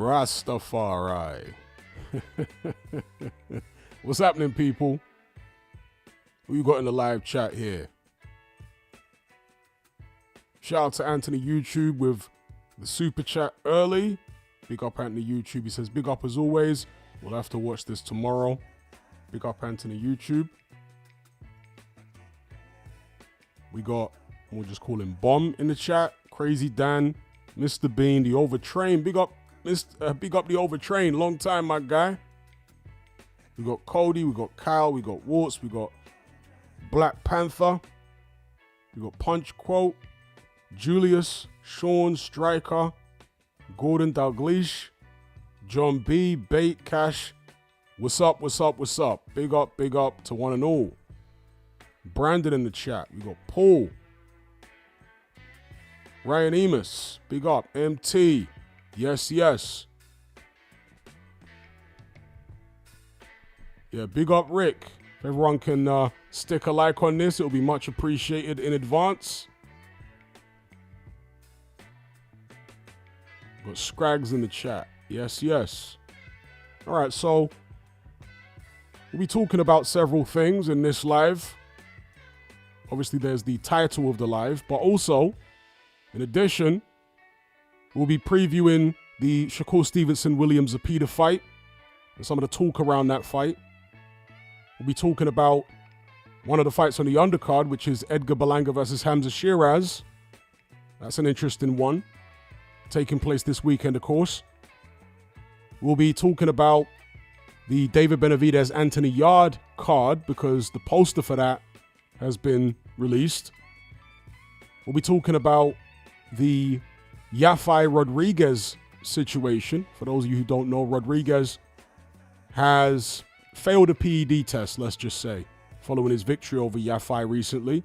Rastafari. What's happening, people? Who you got in the live chat here? Shout out to Anthony YouTube with the super chat early. Big up Anthony YouTube. He says, big up as always. We'll have to watch this tomorrow. Big up Anthony YouTube. We got, we'll just call him Bomb in the chat. Crazy Dan, Mr. Bean, the Overtrained. Big up the Overtrained. Long time, my guy. We got Cody, we got Kyle, we got Warts, we got Black Panther. We got Punch Quote, Julius, Sean, Striker, Gordon Dalglish, John B, Bait, Cash. What's up, what's up, what's up? Big up to one and all. Brandon in the chat. We got Paul. Ryan Emus. Big up. MT. Yes, yes. Yeah, big up Rick. If everyone can stick a like on this, it'll be much appreciated in advance. Got Scrags in the chat. Yes, yes. All right, so we'll be talking about several things in this live. Obviously, there's the title of the live, but also, in addition, we'll be previewing the Shakur Stevenson-Williams Zapeda fight and some of the talk around that fight. We'll be talking about one of the fights on the undercard, which is Edgar Berlanga versus Hamza Shiraz. That's an interesting one, taking place this weekend, of course. We'll be talking about the David Benavidez-Anthony Yarde card because the poster for that has been released. We'll be talking about the Yafai Rodriguez situation. For those of you who don't know, Rodriguez has failed a PED test, let's just say, following his victory over Yafai recently.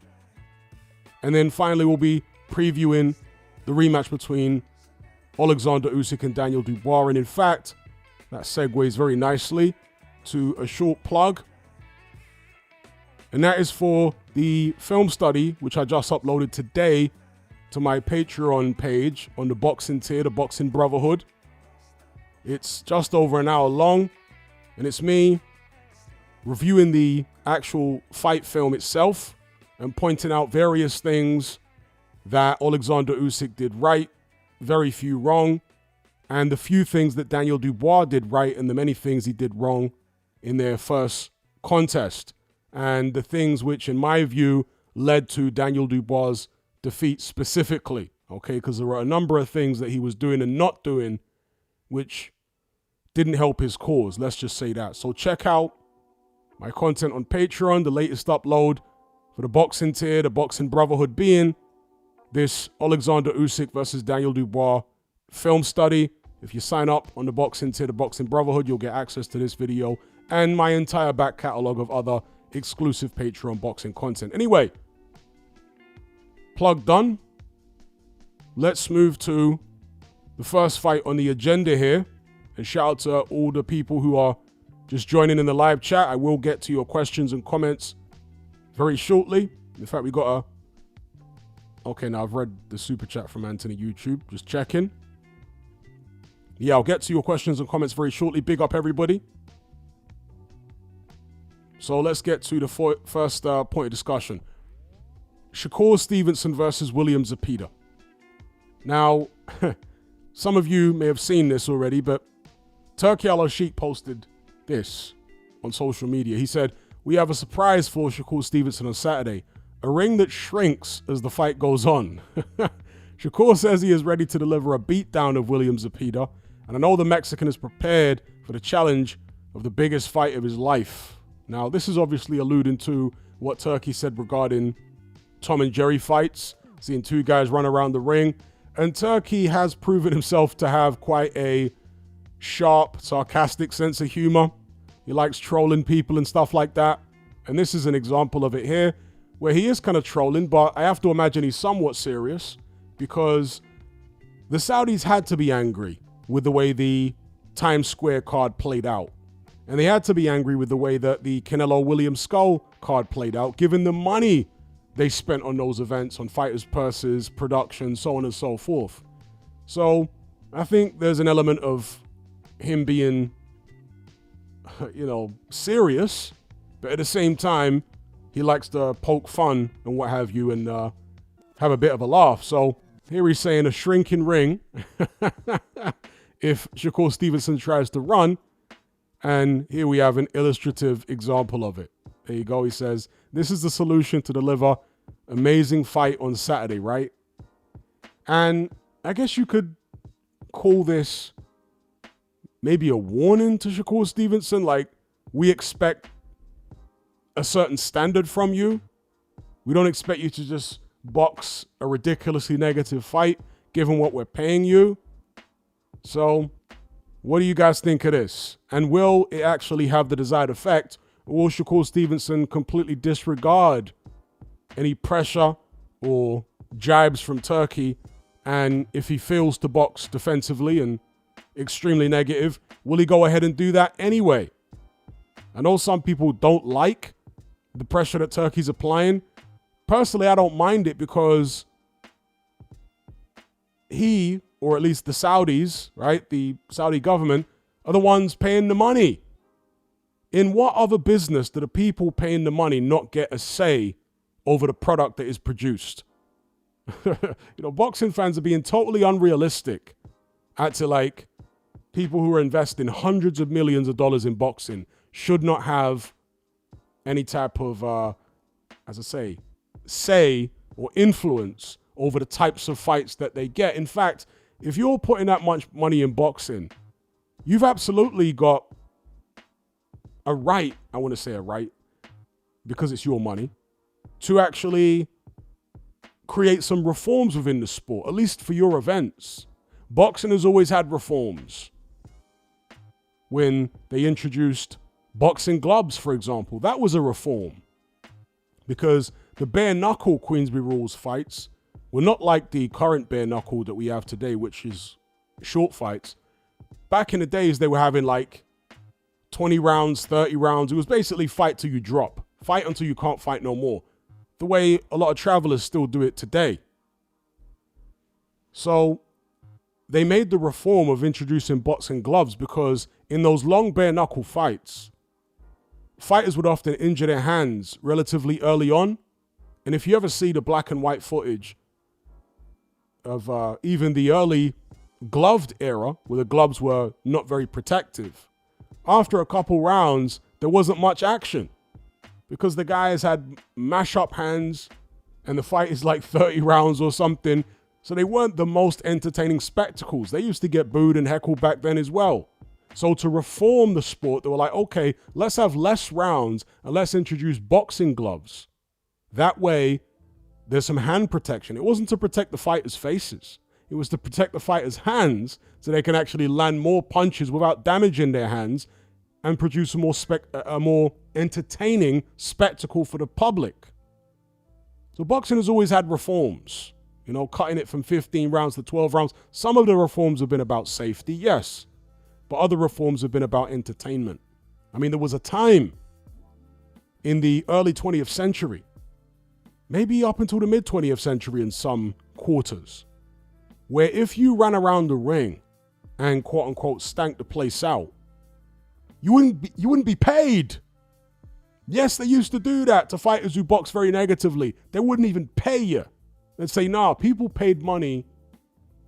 And then finally, we'll be previewing the rematch between Oleksandr Usyk and Daniel Dubois. And in fact, that segues very nicely to a short plug. And that is for the film study, which I just uploaded today to my Patreon page on the boxing tier, the Boxing Brotherhood. It's just over an hour long, and it's me reviewing the actual fight film itself and pointing out various things that Oleksandr Usyk did right, very few wrong, and the few things that Daniel Dubois did right and the many things he did wrong in their first contest. And the things which, in my view, led to Daniel Dubois' defeat specifically, okay? Because there were a number of things that he was doing and not doing which didn't help his cause, let's just say that. So check out my content on Patreon, the latest upload for the boxing tier, the Boxing Brotherhood being this Oleksandr Usyk versus Daniel Dubois film study. If you sign up on the boxing tier, the Boxing Brotherhood, you'll get access to this video and my entire back catalog of other exclusive Patreon boxing content. Anyway, plug done. Let's move to the first fight on the agenda here. And shout out to all the people who are just joining in the live chat. I will get to your questions and comments very shortly. In fact, we got okay, now I've read the super chat from Anthony YouTube. Just checking. Yeah, I'll get to your questions and comments very shortly. Big up, everybody. So let's get to the first point of discussion. Shakur Stevenson versus William Zapeda. Now, some of you may have seen this already, but Turki Al-Sheikh posted this on social media. He said, "We have a surprise for Shakur Stevenson on Saturday. A ring that shrinks as the fight goes on." Shakur says he is ready to deliver a beatdown of William Zapeda, and I know the Mexican is prepared for the challenge of the biggest fight of his life. Now, this is obviously alluding to what Turki said regarding Tom and Jerry fights, seeing two guys run around the ring. And Turki has proven himself to have quite a sharp, sarcastic sense of humor. He likes trolling people and stuff like that. And this is an example of it here, where he is kind of trolling, but I have to imagine he's somewhat serious because the Saudis had to be angry with the way the Times Square card played out. And they had to be angry with the way that the Canelo Williams Skull card played out, given the money they spent on those events, on fighters' purses, production, so on and so forth. So I think there's an element of him being, serious, but at the same time, he likes to poke fun and what have you and have a bit of a laugh. So here he's saying a shrinking ring if Shakur Stevenson tries to run. And here we have an illustrative example of it. There you go. He says, this is the solution to deliver amazing fight on Saturday, right? And I guess you could call this maybe a warning to Shakur Stevenson. Like, we expect a certain standard from you. We don't expect you to just box a ridiculously negative fight, given what we're paying you. So what do you guys think of this? And will it actually have the desired effect? Or will Shakur Stevenson completely disregard any pressure or jibes from Turkey? And if he fails to box defensively and extremely negative, will he go ahead and do that anyway? I know some people don't like the pressure that Turkey's applying. Personally, I don't mind it because he, or at least the Saudis, right, the Saudi government, are the ones paying the money. In what other business do the people paying the money not get a say over the product that is produced? Boxing fans are being totally unrealistic. Acting like people who are investing hundreds of millions of dollars in boxing should not have any type of, say or influence over the types of fights that they get. In fact, if you're putting that much money in boxing, you've absolutely got a right, I want to say a right, because it's your money, to actually create some reforms within the sport, at least for your events. Boxing has always had reforms. When they introduced boxing gloves, for example, that was a reform. Because the bare knuckle Queensberry Rules fights were not like the current bare knuckle that we have today, which is short fights. Back in the days, they were having like 20 rounds, 30 rounds. It was basically fight till you drop. Fight until you can't fight no more. The way a lot of travelers still do it today. So they made the reform of introducing boxing gloves because in those long bare knuckle fights, fighters would often injure their hands relatively early on. And if you ever see the black and white footage of even the early gloved era, where the gloves were not very protective, after a couple rounds, there wasn't much action because the guys had mash-up hands and the fight is like 30 rounds or something. So they weren't the most entertaining spectacles. They used to get booed and heckled back then as well. So to reform the sport, they were like, okay, let's have less rounds and let's introduce boxing gloves. That way, there's some hand protection. It wasn't to protect the fighters' faces. It was to protect the fighters' hands so they can actually land more punches without damaging their hands and produce a more entertaining spectacle for the public. So boxing has always had reforms, cutting it from 15 rounds to 12 rounds. Some of the reforms have been about safety, yes, but other reforms have been about entertainment. I mean, there was a time in the early 20th century, maybe up until the mid 20th century in some quarters, where if you ran around the ring and quote unquote stank the place out, you wouldn't be paid. Yes, they used to do that to fighters who box very negatively. They wouldn't even pay you. They'd say, nah, people paid money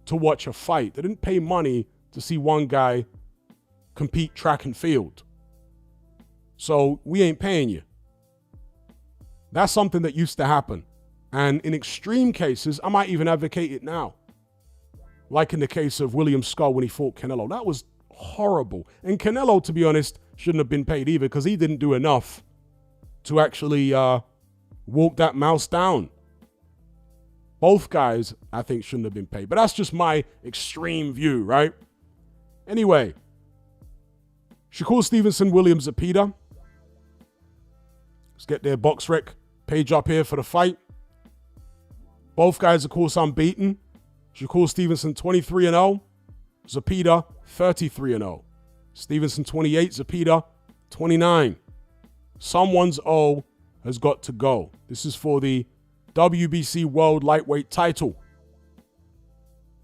to watch a fight. They didn't pay money to see one guy compete track and field. So we ain't paying you. That's something that used to happen. And in extreme cases, I might even advocate it now. Like in the case of William Skull when he fought Canelo. That was horrible. And Canelo, to be honest, shouldn't have been paid either because he didn't do enough to actually walk that mouse down. Both guys, I think, shouldn't have been paid. But that's just my extreme view, right? Anyway, Shakur Stevenson, William Zapeda. Let's get their BoxRec page up here for the fight. Both guys, of course, unbeaten. Shakur Stevenson 23-0. Zapeda 33-0. Stevenson 28, Zapeda 29. Someone's O has got to go. This is for the WBC World Lightweight title.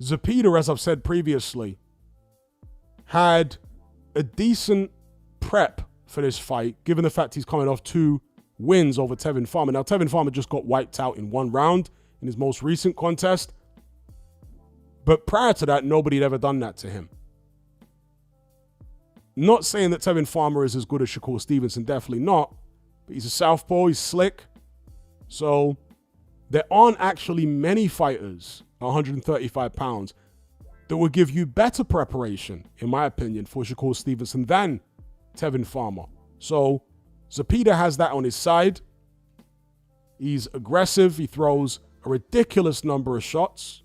Zapeda, as I've said previously, had a decent prep for this fight, given the fact he's coming off 2 wins over Tevin Farmer. Now, Tevin Farmer just got wiped out in 1 round in his most recent contest. But prior to that, nobody had ever done that to him. Not saying that Tevin Farmer is as good as Shakur Stevenson, definitely not. But he's a southpaw, he's slick. So there aren't actually many fighters at 135 pounds that will give you better preparation, in my opinion, for Shakur Stevenson than Tevin Farmer. So Zapeda has that on his side. He's aggressive. He throws a ridiculous number of shots.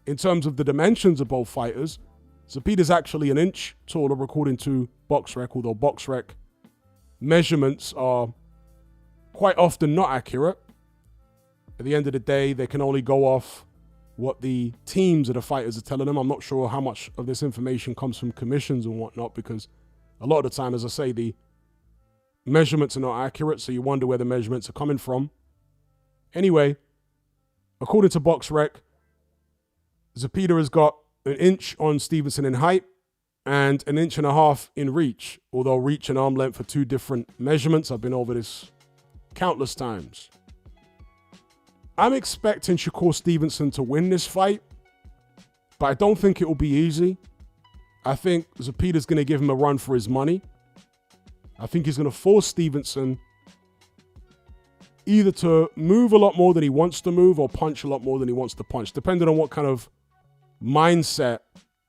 In terms of the dimensions of both fighters, Zapeda's actually an inch taller according to BoxRec, although BoxRec measurements are quite often not accurate. At the end of the day, they can only go off what the teams of the fighters are telling them. I'm not sure how much of this information comes from commissions and whatnot, because a lot of the time, as I say, the measurements are not accurate, so you wonder where the measurements are coming from. Anyway, according to BoxRec, Zapeda has got an inch on Stevenson in height and an inch and a half in reach, although reach and arm length are 2 different measurements. I've been over this countless times. I'm expecting Shakur Stevenson to win this fight, but I don't think it will be easy. I think Zapeda's going to give him a run for his money. I think he's going to force Stevenson either to move a lot more than he wants to move or punch a lot more than he wants to punch, depending on what kind of mindset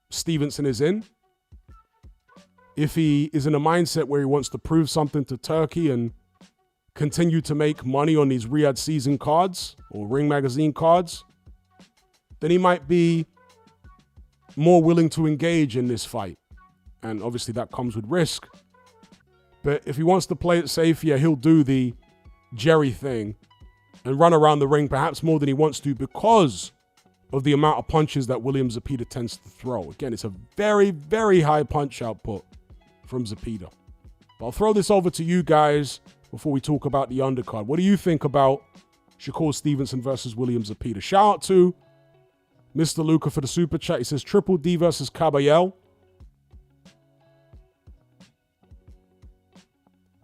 Stevenson is in. If he is in a mindset where he wants to prove something to Turkey and continue to make money on these Riyadh season cards or Ring Magazine cards, then he might be more willing to engage in this fight. And obviously that comes with risk. But if he wants to play it safe, yeah, he'll do the Jerry thing and run around the ring perhaps more than he wants to because of the amount of punches that William Zapeda tends to throw. Again, it's a very, very high punch output from Zapeda. But I'll throw this over to you guys before we talk about the undercard. What do you think about Shakur Stevenson versus William Zapeda? Shout out to Mr. Luca for the super chat. He says Triple D versus Caballel.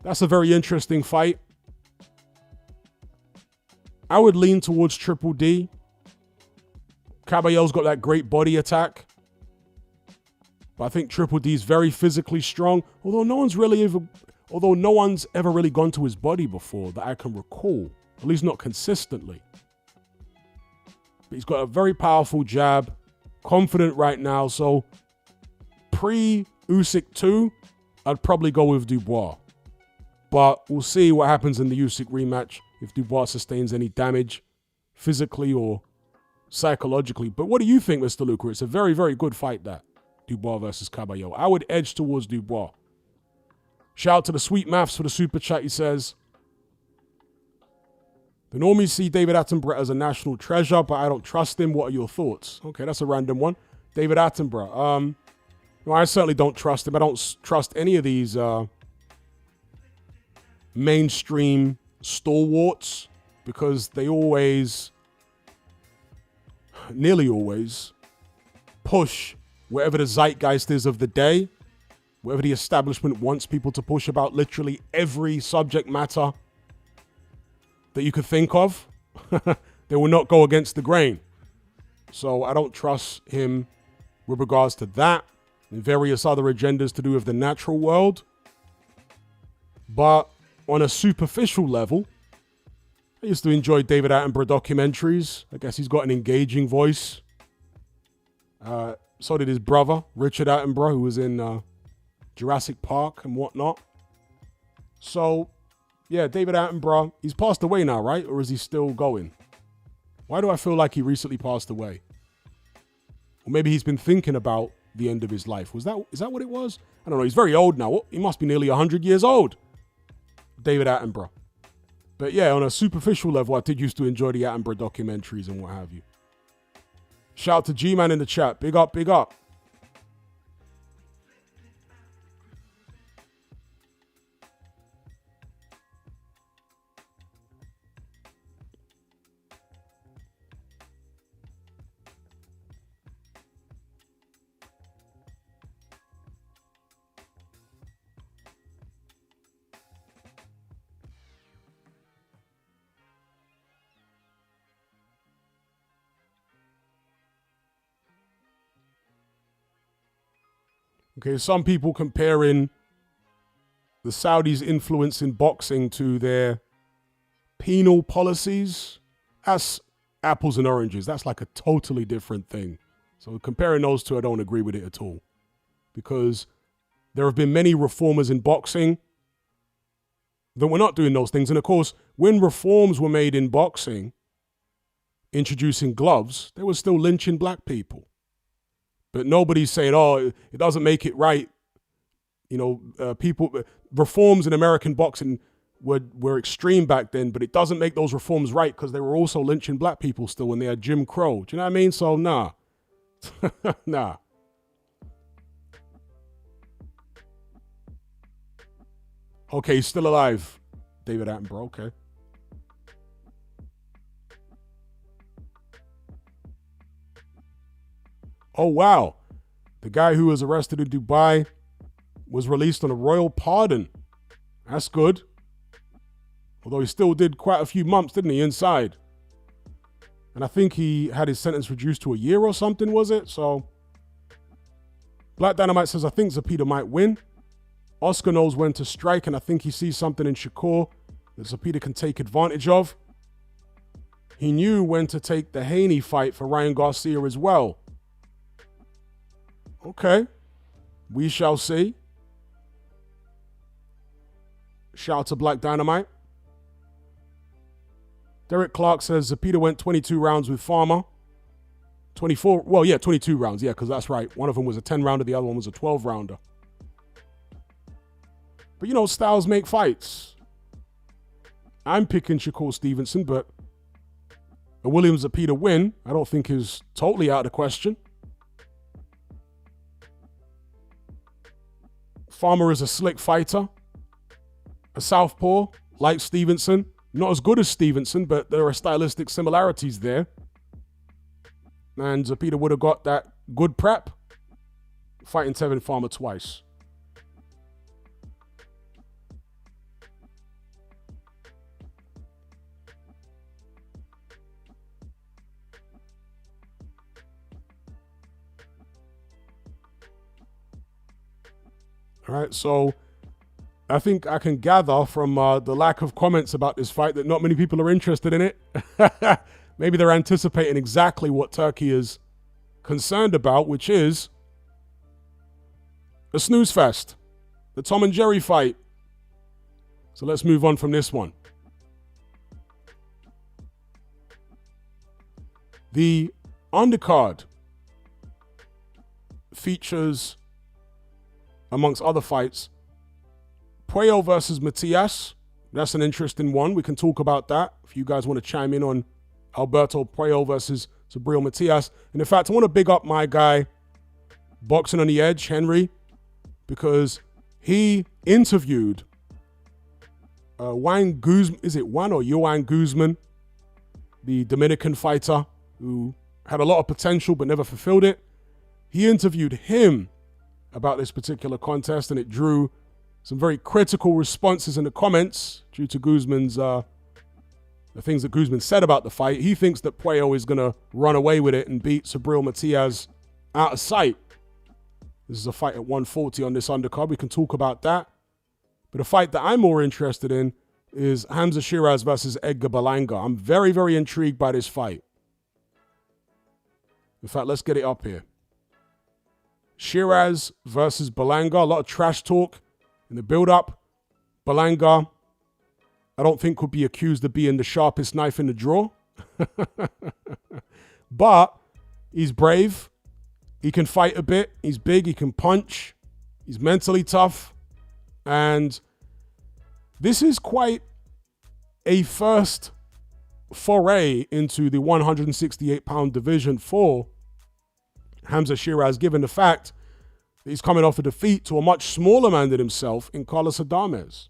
That's a very interesting fight. I would lean towards Triple D. Caballel's got that great body attack. But I think Triple D is very physically strong, although no one's ever really gone to his body before that I can recall, at least not consistently. But he's got a very powerful jab, confident right now, so pre-Usyk 2, I'd probably go with Dubois. But we'll see what happens in the Usyk rematch, if Dubois sustains any damage physically or psychologically. But what do you think, Mr. Luca? It's a very, very good fight, that Dubois versus Caballel. I would edge towards Dubois. Shout out to the Sweet Maths for the super chat. He says, the normies see David Attenborough as a national treasure, but I don't trust him. What are your thoughts? Okay, that's a random one. David Attenborough. No, I certainly don't trust him. I don't trust any of these mainstream stalwarts because they always, nearly always, push whatever the zeitgeist is of the day, whatever the establishment wants people to push about literally every subject matter that you could think of. They will not go against the grain. So I don't trust him with regards to that and various other agendas to do with the natural world. But on a superficial level, I used to enjoy David Attenborough documentaries. I guess he's got an engaging voice. So did his brother, Richard Attenborough, who was in Jurassic Park and whatnot. So, yeah, David Attenborough, he's passed away now, right? Or is he still going? Why do I feel like he recently passed away? Or maybe he's been thinking about the end of his life. Is that what it was? I don't know. He's very old now. He must be nearly 100 years old. David Attenborough. But yeah, on a superficial level, I did used to enjoy the Attenborough documentaries and what have you. Shout out to G-Man in the chat. Big up, big up. Okay, some people comparing the Saudis' influence in boxing to their penal policies. That's apples and oranges. That's like a totally different thing. So comparing those two, I don't agree with it at all. Because there have been many reformers in boxing that were not doing those things. And of course, when reforms were made in boxing, introducing gloves, they were still lynching black people. But nobody's saying, oh, it doesn't make it right. Reforms in American boxing were extreme back then, but it doesn't make those reforms right because they were also lynching black people still when they had Jim Crow. Do you know what I mean? So, nah. Nah. Okay, he's still alive. David Attenborough, okay. Oh, wow. The guy who was arrested in Dubai was released on a royal pardon. That's good. Although he still did quite a few months, didn't he, inside? And I think he had his sentence reduced to a year or something, was it? So, Black Dynamite says, I think Zapeda might win. Oscar knows when to strike, and I think he sees something in Shakur that Zapeda can take advantage of. He knew when to take the Haney fight for Ryan Garcia as well. Okay. We shall see. Shout out to Black Dynamite. Derek Clark says Zapeda went 22 rounds with Farmer. 22 rounds. Yeah, because that's right. One of them was a 10-rounder. The other one was a 12-rounder. But, styles make fights. I'm picking Shakur Stevenson, but a William Zapeda win, I don't think is totally out of the question. Farmer is a slick fighter. A southpaw, like Stevenson. Not as good as Stevenson, but there are stylistic similarities there. And Zapeda would have got that good prep fighting Tevin Farmer twice. All right, so I think I can gather from the lack of comments about this fight that not many people are interested in it. Maybe they're anticipating exactly what Turkey is concerned about, which is a snooze fest, the Tom and Jerry fight. So let's move on from this one. The undercard features, amongst other fights, Puello versus Matias. That's an interesting one. We can talk about that if you guys want to chime in on Alberto Puello versus Subriel Matias. And in fact, I want to big up my guy, Boxing on the Edge, Henry, because he interviewed Juan Guzman, is it Juan or Joan Guzman, the Dominican fighter who had a lot of potential but never fulfilled it. He interviewed him about this particular contest, and it drew some very critical responses in the comments due to Guzman's, the things that Guzman said about the fight. He thinks that Puello is going to run away with it and beat Subriel Matias out of sight. This is a fight at 140 on this undercard. We can talk about that. But a fight that I'm more interested in is Hamza Shiraz versus Edgar Berlanga. I'm very, very intrigued by this fight. In fact, let's get it up here. Shiraz versus Berlanga. A lot of trash talk in the build-up. Berlanga, I don't think could be accused of being the sharpest knife in the drawer. But he's brave. He can fight a bit. He's big. He can punch. He's mentally tough. And this is quite a first foray into the 168-pound division for Hamza Shiraz, given the fact that he's coming off a defeat to a much smaller man than himself in Carlos Adames.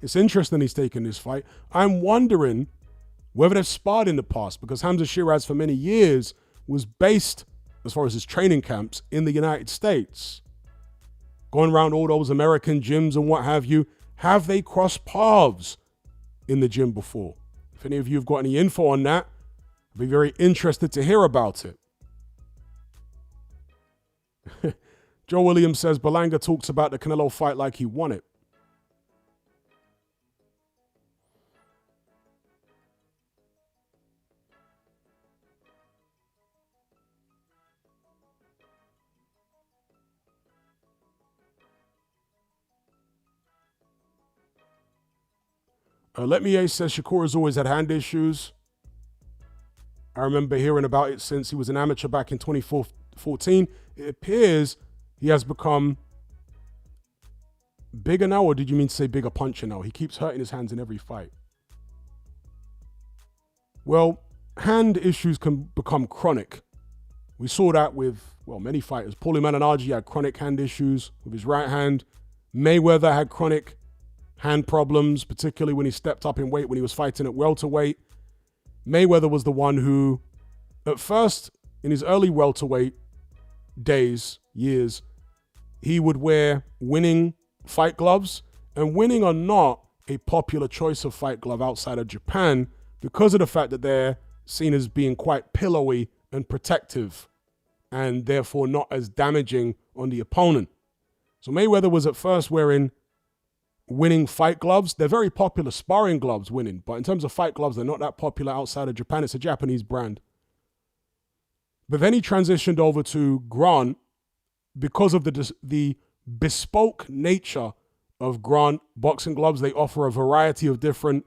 It's interesting he's taking this fight. I'm wondering whether they've sparred in the past, because Hamza Shiraz for many years was based, as far as his training camps, in the United States. Going around all those American gyms and what have you. Have they crossed paths in the gym before? If any of you have got any info on that, I'd be very interested to hear about it. Joe Williams says Berlanga talks about the Canelo fight like he won it. Let Me A says Shakur has always had hand issues. I remember hearing about it since he was an amateur back in 2014. It appears he has become bigger now, or did you mean to say bigger puncher now? He keeps hurting his hands in every fight. Well, hand issues can become chronic. We saw that with, well, many fighters. Paulie Malignaggi had chronic hand issues with his right hand. Mayweather had chronic hand problems, particularly when he stepped up in weight when he was fighting at welterweight. Mayweather was the one who, at first, in his early welterweight days, years, he would wear winning fight gloves. And winning are not a popular choice of fight glove outside of Japan because of the fact that they're seen as being quite pillowy and protective and therefore not as damaging on the opponent. So Mayweather was at first wearing winning fight gloves. They're very popular sparring gloves, winning, but in terms of fight gloves, they're not that popular outside of Japan. It's a Japanese brand. But then he transitioned over to Grant because of the bespoke nature of Grant boxing gloves. They offer a variety of different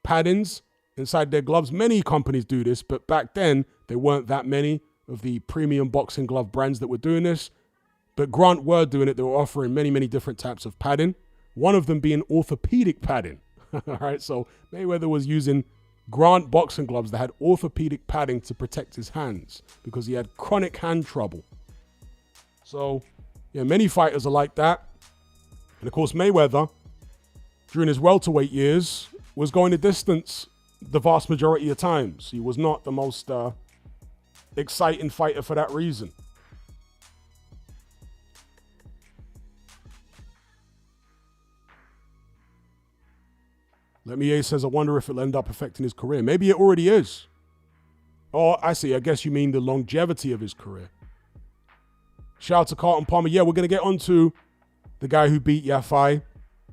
paddings inside their gloves. Many companies do this, but back then there weren't that many of the premium boxing glove brands that were doing this. But Grant were doing it. They were offering many, many different types of padding. One of them being orthopedic padding. All right, so Mayweather was using Grant boxing gloves that had orthopedic padding to protect his hands because he had chronic hand trouble. So, yeah, many fighters are like that. And of course, Mayweather, during his welterweight years, was going the distance the vast majority of times. He was not the most exciting fighter for that reason. Let Me A says, I wonder if it'll end up affecting his career. Maybe it already is. Oh, I see. I guess you mean the longevity of his career. Shout out to Carlton Palmer. Yeah, we're going to get onto the guy who beat Yafai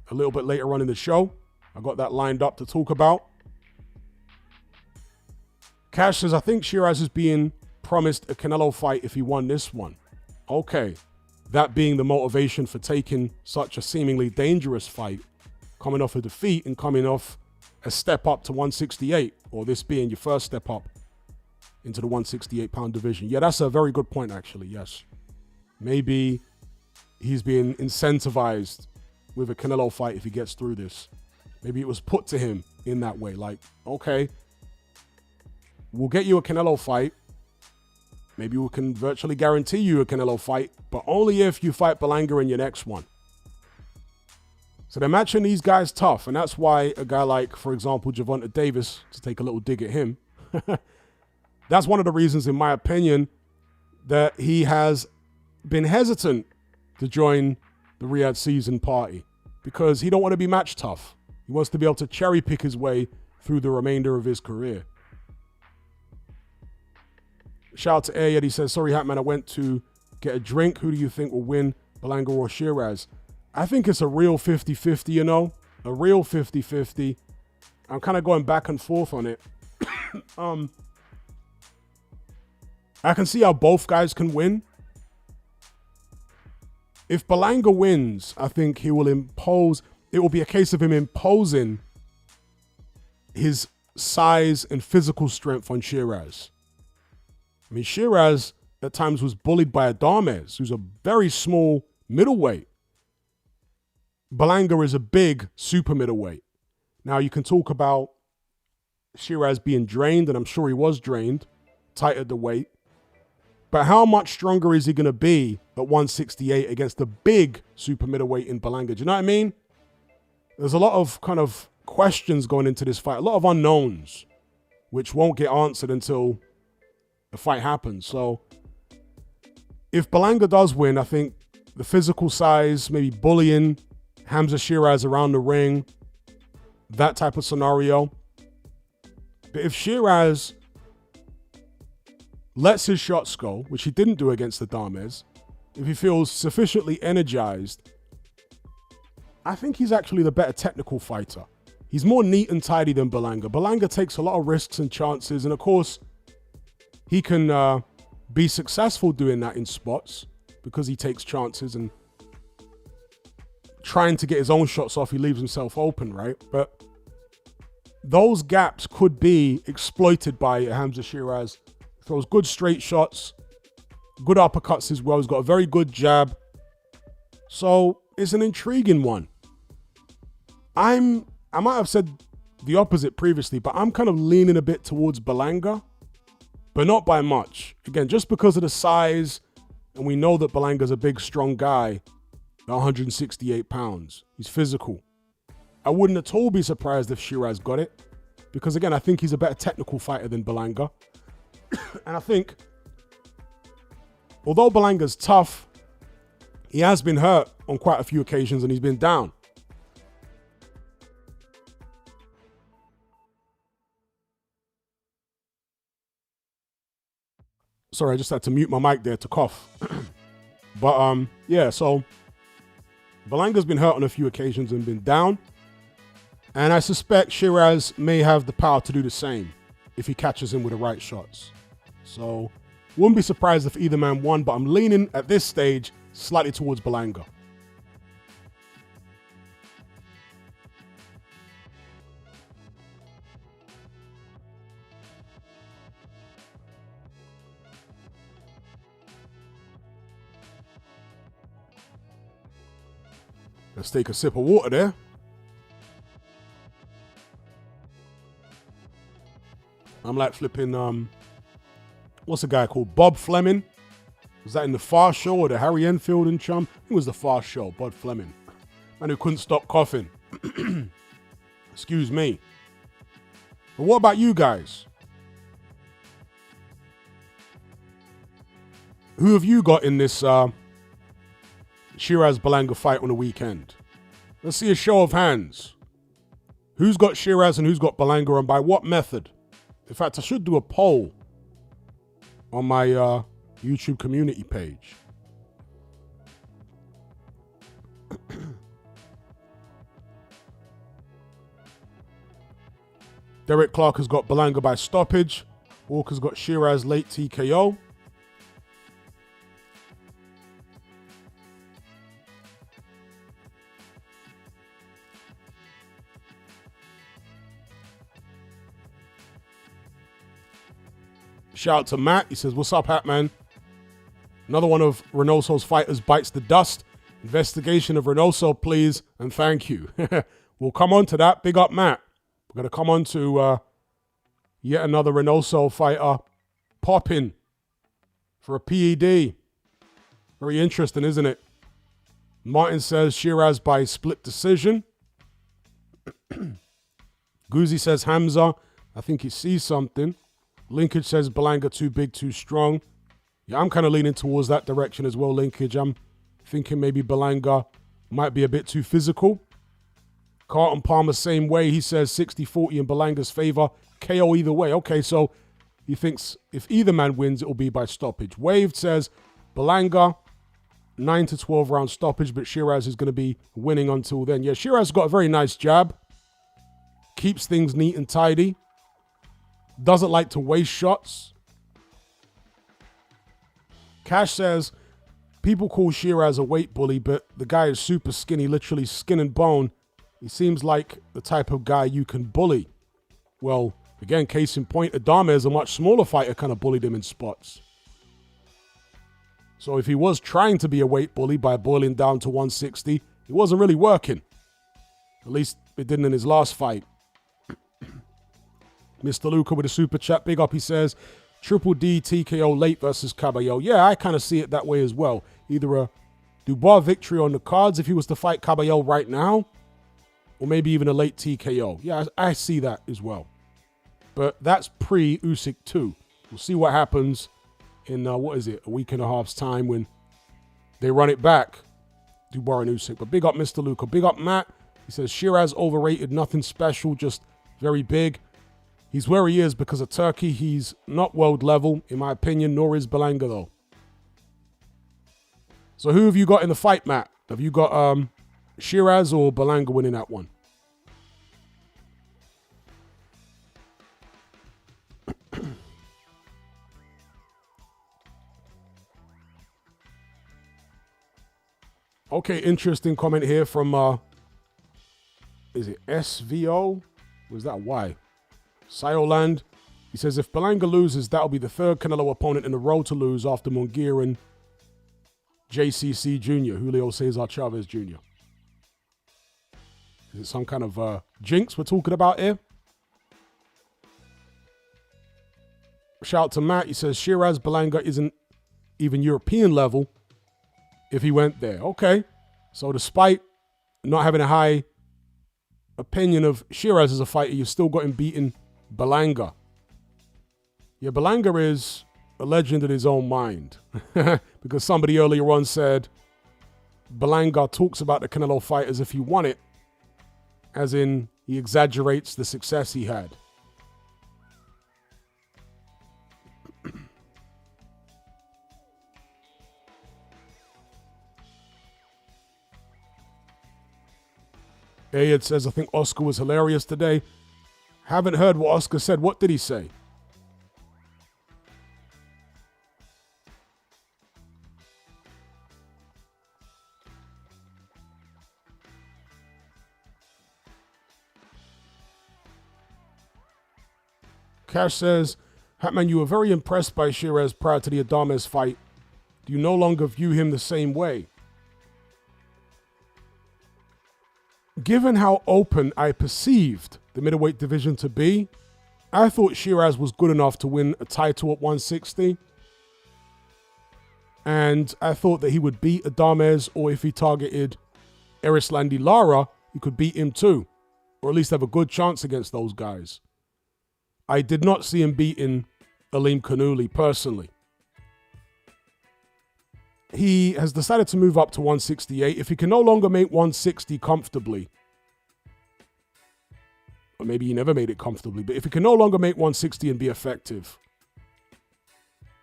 a little bit later on in the show. I got that lined up to talk about. Cash says, I think Shiraz is being promised a Canelo fight if he won this one. Okay. That being the motivation for taking such a seemingly dangerous fight, coming off a defeat and coming off a step up to 168, or this being your first step up into the 168-pound division. Yeah, that's a very good point, actually, yes. Maybe he's being incentivized with a Canelo fight if he gets through this. Maybe it was put to him in that way, like, okay, we'll get you a Canelo fight. Maybe we can virtually guarantee you a Canelo fight, but only if you fight Berlanga in your next one. So they're matching these guys tough, and that's why a guy like, for example, Gervonta Davis, to take a little dig at him, that's one of the reasons, in my opinion, that he has been hesitant to join the Riyadh season party, because he don't want to be match tough. He wants to be able to cherry pick his way through the remainder of his career. Shout out to Ayed. He says, sorry, Hatman, I went to get a drink. Who do you think will win, Berlanga or Shiraz? I think it's a real 50-50, you know? A real 50-50. I'm kind of going back and forth on it. I can see how both guys can win. If Berlanga wins, I think he will impose... It will be a case of him imposing his size and physical strength on Shiraz. I mean, Shiraz at times was bullied by Adames, who's a very small middleweight. Berlanga is a big super middleweight. Now, you can talk about Shiraz being drained, and I'm sure he was drained, tight at the weight. But how much stronger is he going to be at 168 against the big super middleweight in Berlanga? Do you know what I mean? There's a lot of kind of questions going into this fight, a lot of unknowns, which won't get answered until the fight happens. So if Berlanga does win, I think the physical size, maybe bullying Hamza Shiraz around the ring, that type of scenario. But if Shiraz lets his shots go, which he didn't do against Adames, if he feels sufficiently energized, I think he's actually the better technical fighter. He's more neat and tidy than Berlanga. Berlanga takes a lot of risks and chances, and of course, he can be successful doing that in spots because he takes chances and trying to get his own shots off, he leaves himself open, right? But those gaps could be exploited by Hamza Shiraz. Throws good straight shots, good uppercuts as well. He's got a very good jab. So it's an intriguing one. I might have said the opposite previously, but I'm kind of leaning a bit towards Berlanga, but not by much. Again, just because of the size, and we know that Berlanga's a big, strong guy at 168 pounds. He's physical. I wouldn't at all be surprised if Shiraz got it, because again, I think he's a better technical fighter than Berlanga. And I think, although Berlanga's tough, he has been hurt on quite a few occasions and he's been down. Sorry, I just had to mute my mic there to cough. But yeah, so Berlanga's been hurt on a few occasions and been down. And I suspect Shiraz may have the power to do the same if he catches him with the right shots. So wouldn't be surprised if either man won, but I'm leaning at this stage slightly towards Berlanga. Let's take a sip of water there. I'm like flipping, what's a guy called? Bob Fleming? Was that in the Far Show or the Harry Enfield and Chum? I think it was the Far Show, Bob Fleming. Man who couldn't stop coughing. Excuse me. But what about you guys? Who have you got in this Shiraz Berlanga fight on the weekend? Let's see a show of hands. Who's got Shiraz and who's got Berlanga, and by what method? In fact, I should do a poll on my YouTube community page. Derek Clark has got Berlanga by stoppage. Walker's got Shiraz late TKO. Shout out to Matt. He says, what's up, Hat Man? Another one of Reynoso's fighters bites the dust. Investigation of Reynoso, please, and thank you. We'll come on to that. Big up, Matt. We're going to come on to yet another Reynoso fighter popping for a PED. Very interesting, isn't it? Martin says Shiraz by split decision. Guzzi says Hamza. I think he sees something. Linkage says Berlanga too big, too strong. Yeah, I'm kind of leaning towards that direction as well, Linkage. I'm thinking maybe Berlanga might be a bit too physical. Carlton Palmer, same way. He says 60-40 in Berlanga's favor. KO either way. Okay, so he thinks if either man wins, it will be by stoppage. Waved says Berlanga, 9 to 12 round stoppage, but Shiraz is going to be winning until then. Yeah, Shiraz got a very nice jab. Keeps things neat and tidy. Doesn't like to waste shots. Cash says, people call Shiraz a weight bully, but the guy is super skinny, literally skin and bone. He seems like the type of guy you can bully. Well, again, case in point, Adame is a much smaller fighter, kind of bullied him in spots. So if he was trying to be a weight bully by boiling down to 160, it wasn't really working. At least it didn't in his last fight. Mr. Luca with a super chat. Big up, he says, Triple D TKO late versus Caballero. Yeah, I kind of see it that way as well. Either a Dubois victory on the cards if he was to fight Caballero right now, or maybe even a late TKO. Yeah, I see that as well. But that's pre-Usyk too. We'll see what happens in, a week and a half's time when they run it back, Dubois and Usyk. But big up, Mr. Luca. Big up, Matt. He says, Shiraz overrated, nothing special, just very big. He's where he is because of Turkey. He's not world level, in my opinion, nor is Berlanga, though. So who have you got in the fight, Matt? Have you got Shiraz or Berlanga winning that one? Okay, interesting comment here from, is it SVO? Was that Y? Sioland. He says, if Berlanga loses, that'll be the third Canelo opponent in a row to lose after Munguia and JCC Jr., Julio Cesar Chavez Jr. Is it some kind of jinx we're talking about here? Shout out to Matt. He says, Shiraz Berlanga isn't even European level if he went there. Okay. So despite not having a high opinion of Shiraz as a fighter, you've still got him beating Berlanga. Yeah, Berlanga is a legend in his own mind. Because somebody earlier on said Berlanga talks about the Canelo fight as if he won it, as in he exaggerates the success he had. Ayed says, I think Oscar was hilarious today. Haven't heard what Oscar said. What did he say? Cash says, Hatman, you were very impressed by Shiraz prior to the Adames fight. Do you no longer view him the same way? Given how open I perceived the middleweight division to be, I thought Shiraz was good enough to win a title at 160. And I thought that he would beat Adames, or if he targeted Erislandy Lara, he could beat him too. Or at least have a good chance against those guys. I did not see him beating Aleem Kanuli personally. He has decided to move up to 168. If he can no longer make 160 comfortably, or maybe he never made it comfortably, but if he can no longer make 160 and be effective,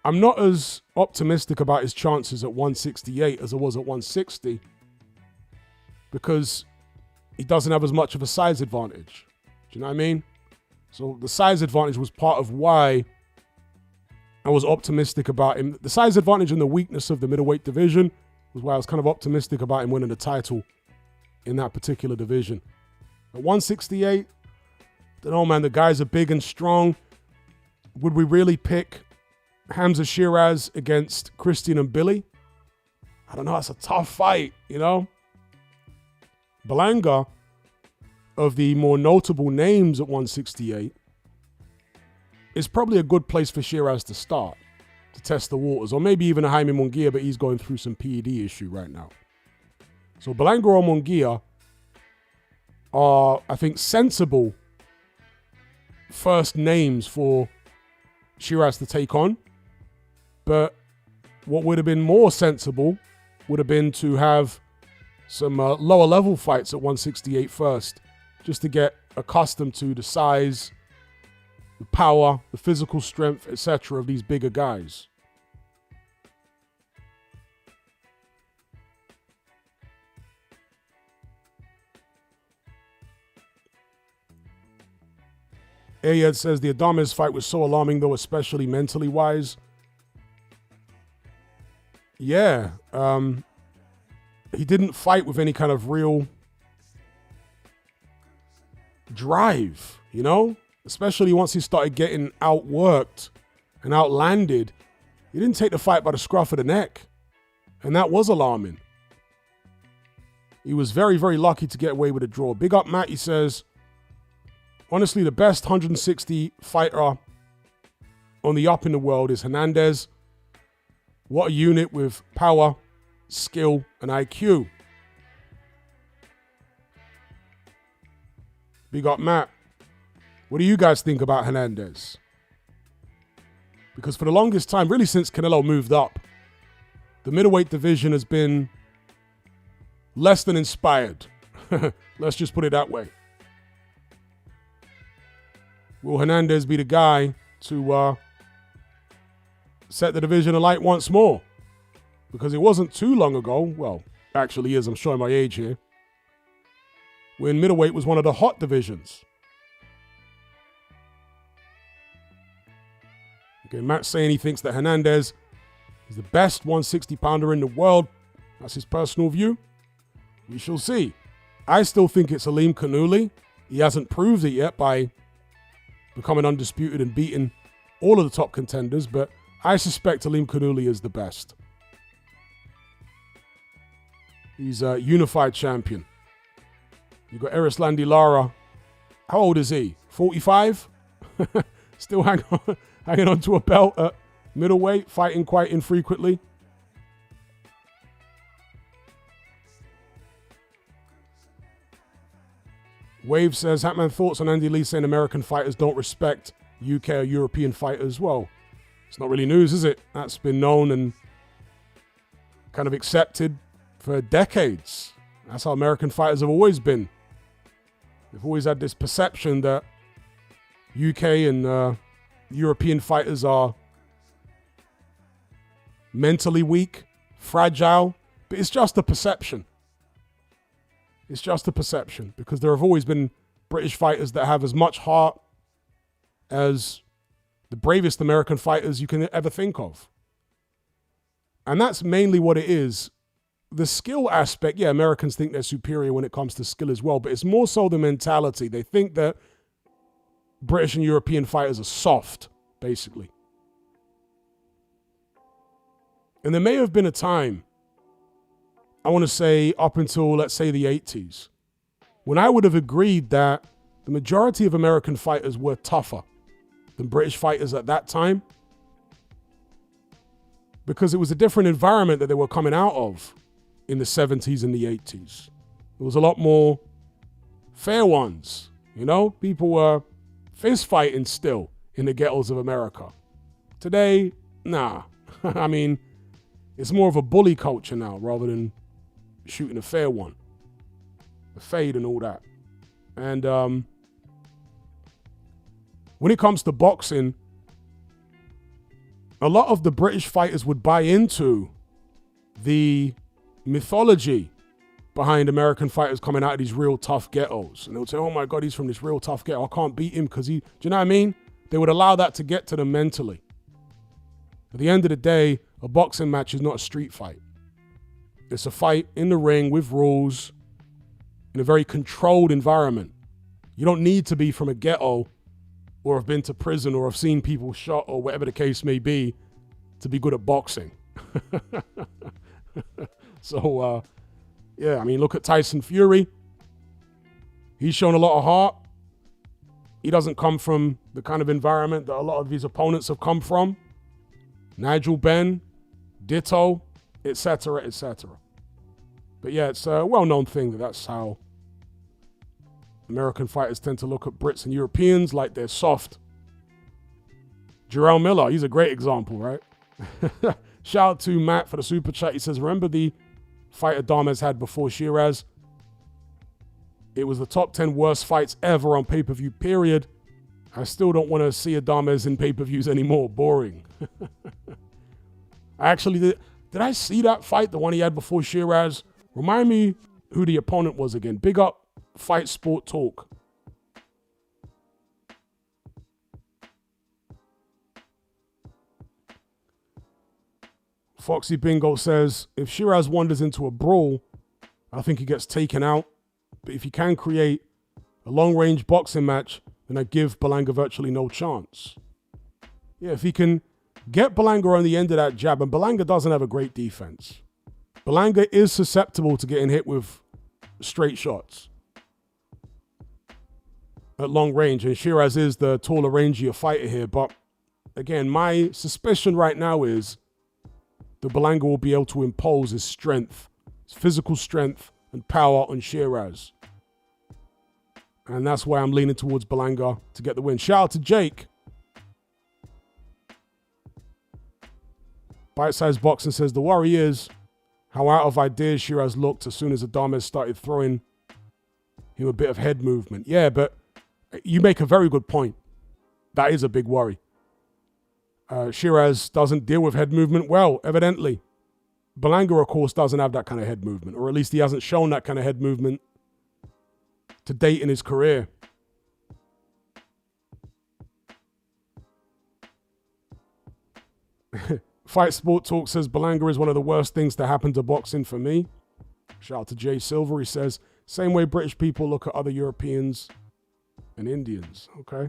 I'm not as optimistic about his chances at 168 as I was at 160, because he doesn't have as much of a size advantage. Do you know what I mean? So the size advantage was part of why I was optimistic about him. The size advantage and the weakness of the middleweight division was why I was kind of optimistic about him winning the title in that particular division. At 168, don't know, man. The guys are big and strong. Would we really pick Hamza Shiraz against Christian and Billy? I don't know. That's a tough fight, you know? Berlanga, of the more notable names at 168, is probably a good place for Shiraz to start, to test the waters. Or maybe even a Jaime Munguia, but he's going through some PED issue right now. So Berlanga or Munguia are, I think, sensible first names for Shiraz to take on. But what would have been more sensible would have been to have some lower level fights at 168 first, just to get accustomed to the size, the power, the physical strength, etc. of these bigger guys. Ayed says the Adames fight was so alarming, though, especially mentally wise. Yeah, he didn't fight with any kind of real drive, you know? Especially once he started getting outworked and outlanded. He didn't take the fight by the scruff of the neck. And that was alarming. He was very, very lucky to get away with a draw. Big up Matt, he says, honestly, the best 160 fighter on the up in the world is Hernandez. What a unit with power, skill, and IQ. Big up Matt. What do you guys think about Hernandez? Because for the longest time, really since Canelo moved up, the middleweight division has been less than inspired. Let's just put it that way. Will Hernandez be the guy to set the division alight once more? Because it wasn't too long ago, well, actually is, I'm showing my age here, when middleweight was one of the hot divisions. Okay, Matt's saying he thinks that Hernandez is the best 160-pounder in the world. That's his personal view. We shall see. I still think it's Aleem Kanuli. He hasn't proved it yet by becoming undisputed and beating all of the top contenders, but I suspect Aleem Kanuli is the best. He's a unified champion. You got Erislandy Lara. How old is he? 45? Still hanging on to a belt at middleweight, fighting quite infrequently. Wave says, Hatman, thoughts on Andy Lee saying American fighters don't respect UK or European fighters? Well, it's not really news, is it? That's been known and kind of accepted for decades. That's how American fighters have always been. They've always had this perception that UK and European fighters are mentally weak, fragile, but it's just a perception. It's just a perception because there have always been British fighters that have as much heart as the bravest American fighters you can ever think of. And that's mainly what it is. The skill aspect, yeah, Americans think they're superior when it comes to skill as well, but it's more so the mentality. They think that British and European fighters are soft, basically. And there may have been a time, I want to say up until, let's say, the 80s, when I would have agreed that the majority of American fighters were tougher than British fighters at that time, because it was a different environment that they were coming out of in the 70s and the 80s. There was a lot more fair ones, you know? People were fist fighting still in the ghettos of America. Today, nah. I mean, it's more of a bully culture now rather than shooting a fair one. The fade and all that. And when it comes to boxing, a lot of the British fighters would buy into the mythology behind American fighters coming out of these real tough ghettos. And they would say, oh my God, he's from this real tough ghetto. I can't beat him because do you know what I mean? They would allow that to get to them mentally. At the end of the day, a boxing match is not a street fight. It's a fight in the ring with rules in a very controlled environment. You don't need to be from a ghetto or have been to prison or have seen people shot or whatever the case may be to be good at boxing. So, yeah, I mean, look at Tyson Fury. He's shown a lot of heart. He doesn't come from the kind of environment that a lot of his opponents have come from. Nigel Benn, ditto, etc., etc. But yeah, it's a well-known thing that that's how American fighters tend to look at Brits and Europeans like they're soft. Jarrell Miller, he's a great example, right? Shout out to Matt for the super chat. He says, remember the fight Adames had before Shiraz? It was the top 10 worst fights ever on pay-per-view, period. I still don't want to see Adames in pay-per-views anymore. Boring. Actually, did I see that fight, the one he had before Shiraz? Remind me who the opponent was again. Big up Fight Sport Talk. Foxy Bingo says, if Shiraz wanders into a brawl, I think he gets taken out. But if he can create a long-range boxing match, then I give Berlanga virtually no chance. Yeah, if he can get Berlanga on the end of that jab, and Berlanga doesn't have a great defense. Berlanga is susceptible to getting hit with straight shots at long range, and Shiraz is the taller, rangier fighter here. But again, my suspicion right now is that Berlanga will be able to impose his strength, his physical strength and power on Shiraz. And that's why I'm leaning towards Berlanga to get the win. Shout out to Jake. Bite Size Boxing says, the worry is how out of ideas Shiraz looked as soon as Adames started throwing him a bit of head movement. Yeah, but you make a very good point. That is a big worry. Shiraz doesn't deal with head movement well, evidently. Berlanga, of course, doesn't have that kind of head movement, or at least he hasn't shown that kind of head movement to date in his career. Fight Sport Talk says Berlanga is one of the worst things to happen to boxing for me. Shout out to Jay Silver. He says, same way British people look at other Europeans and Indians. Okay.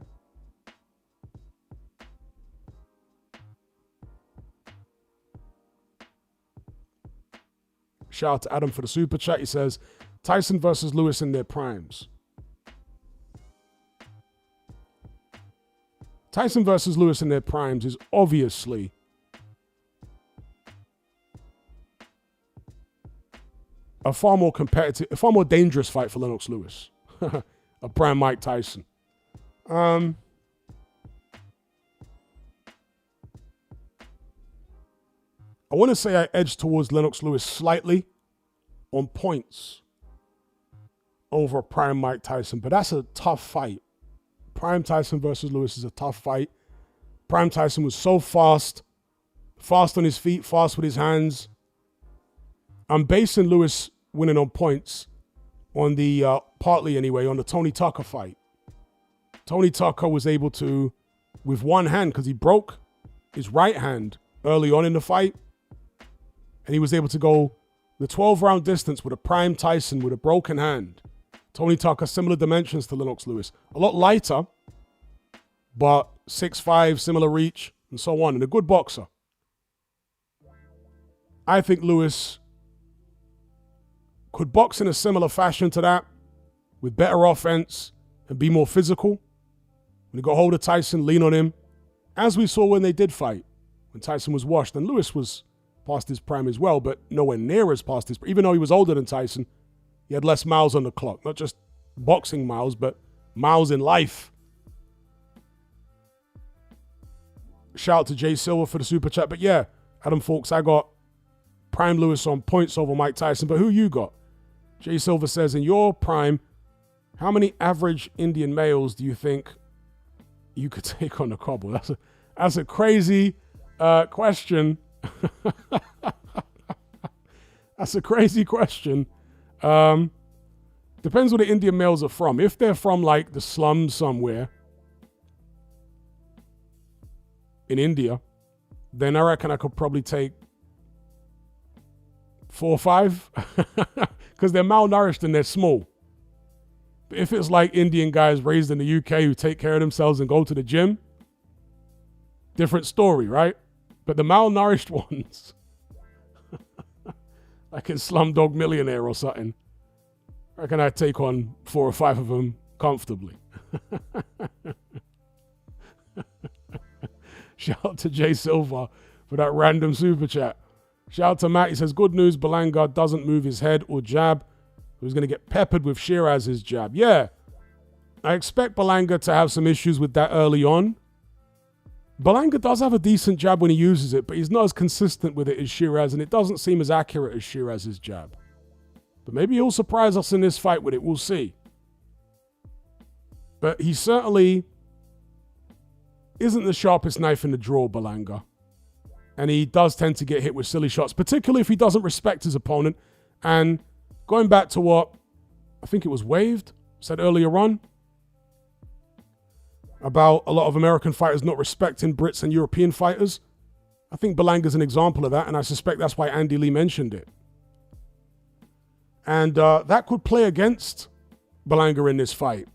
Shout out to Adam for the super chat. He says, Tyson versus Lewis in their primes. Tyson versus Lewis in their primes is obviously a far more competitive, a far more dangerous fight for Lennox Lewis. A prime Mike Tyson. I want to say I edged towards Lennox Lewis slightly on points over prime Mike Tyson, but that's a tough fight. Prime Tyson versus Lewis is a tough fight. Prime Tyson was so fast on his feet, fast with his hands. I'm basing Lewis winning on points on the, partly anyway, on the Tony Tucker fight. Tony Tucker was able to, with one hand, because he broke his right hand early on in the fight, and he was able to go the 12-round distance with a prime Tyson with a broken hand. Tony Tucker, similar dimensions to Lennox Lewis. A lot lighter, but 6'5", similar reach, and so on, and a good boxer. I think Lewis could box in a similar fashion to that, with better offense and be more physical. When he got hold of Tyson, lean on him, as we saw when they did fight, when Tyson was washed, and Lewis was past his prime as well, but nowhere near as past his prime. Even though he was older than Tyson, he had less miles on the clock. Not just boxing miles, but miles in life. Shout out to Jay Silver for the super chat. But yeah, Adam Fawkes, I got prime Lewis on points over Mike Tyson. But who you got? Jay Silver says, in your prime, how many average Indian males do you think you could take on the cobble? That's a crazy question. That's a crazy question. Depends where the Indian males are from. If they're from like the slums somewhere in India, then I reckon I could probably take 4 or 5 because they're malnourished and they're small. But if it's like Indian guys raised in the UK who take care of themselves and go to the gym, different story, right? But the malnourished ones, like in Slumdog Millionaire or something, I reckon I'd take on 4 or 5 of them comfortably. Shout out to Jay Silva for that random super chat. Shout out to Matt. He says, good news, Berlanga doesn't move his head or jab. He's going to get peppered with Shiraz's jab. Yeah, I expect Berlanga to have some issues with that early on. Berlanga does have a decent jab when he uses it, but he's not as consistent with it as Shiraz, and it doesn't seem as accurate as Shiraz's jab. But maybe he'll surprise us in this fight with it. We'll see. But he certainly isn't the sharpest knife in the drawer, Berlanga. And he does tend to get hit with silly shots, particularly if he doesn't respect his opponent. And going back to what I think it was Waved said earlier on about a lot of American fighters not respecting Brits and European fighters, I think Berlanga's an example of that, and I suspect that's why Andy Lee mentioned it. And that could play against Berlanga in this fight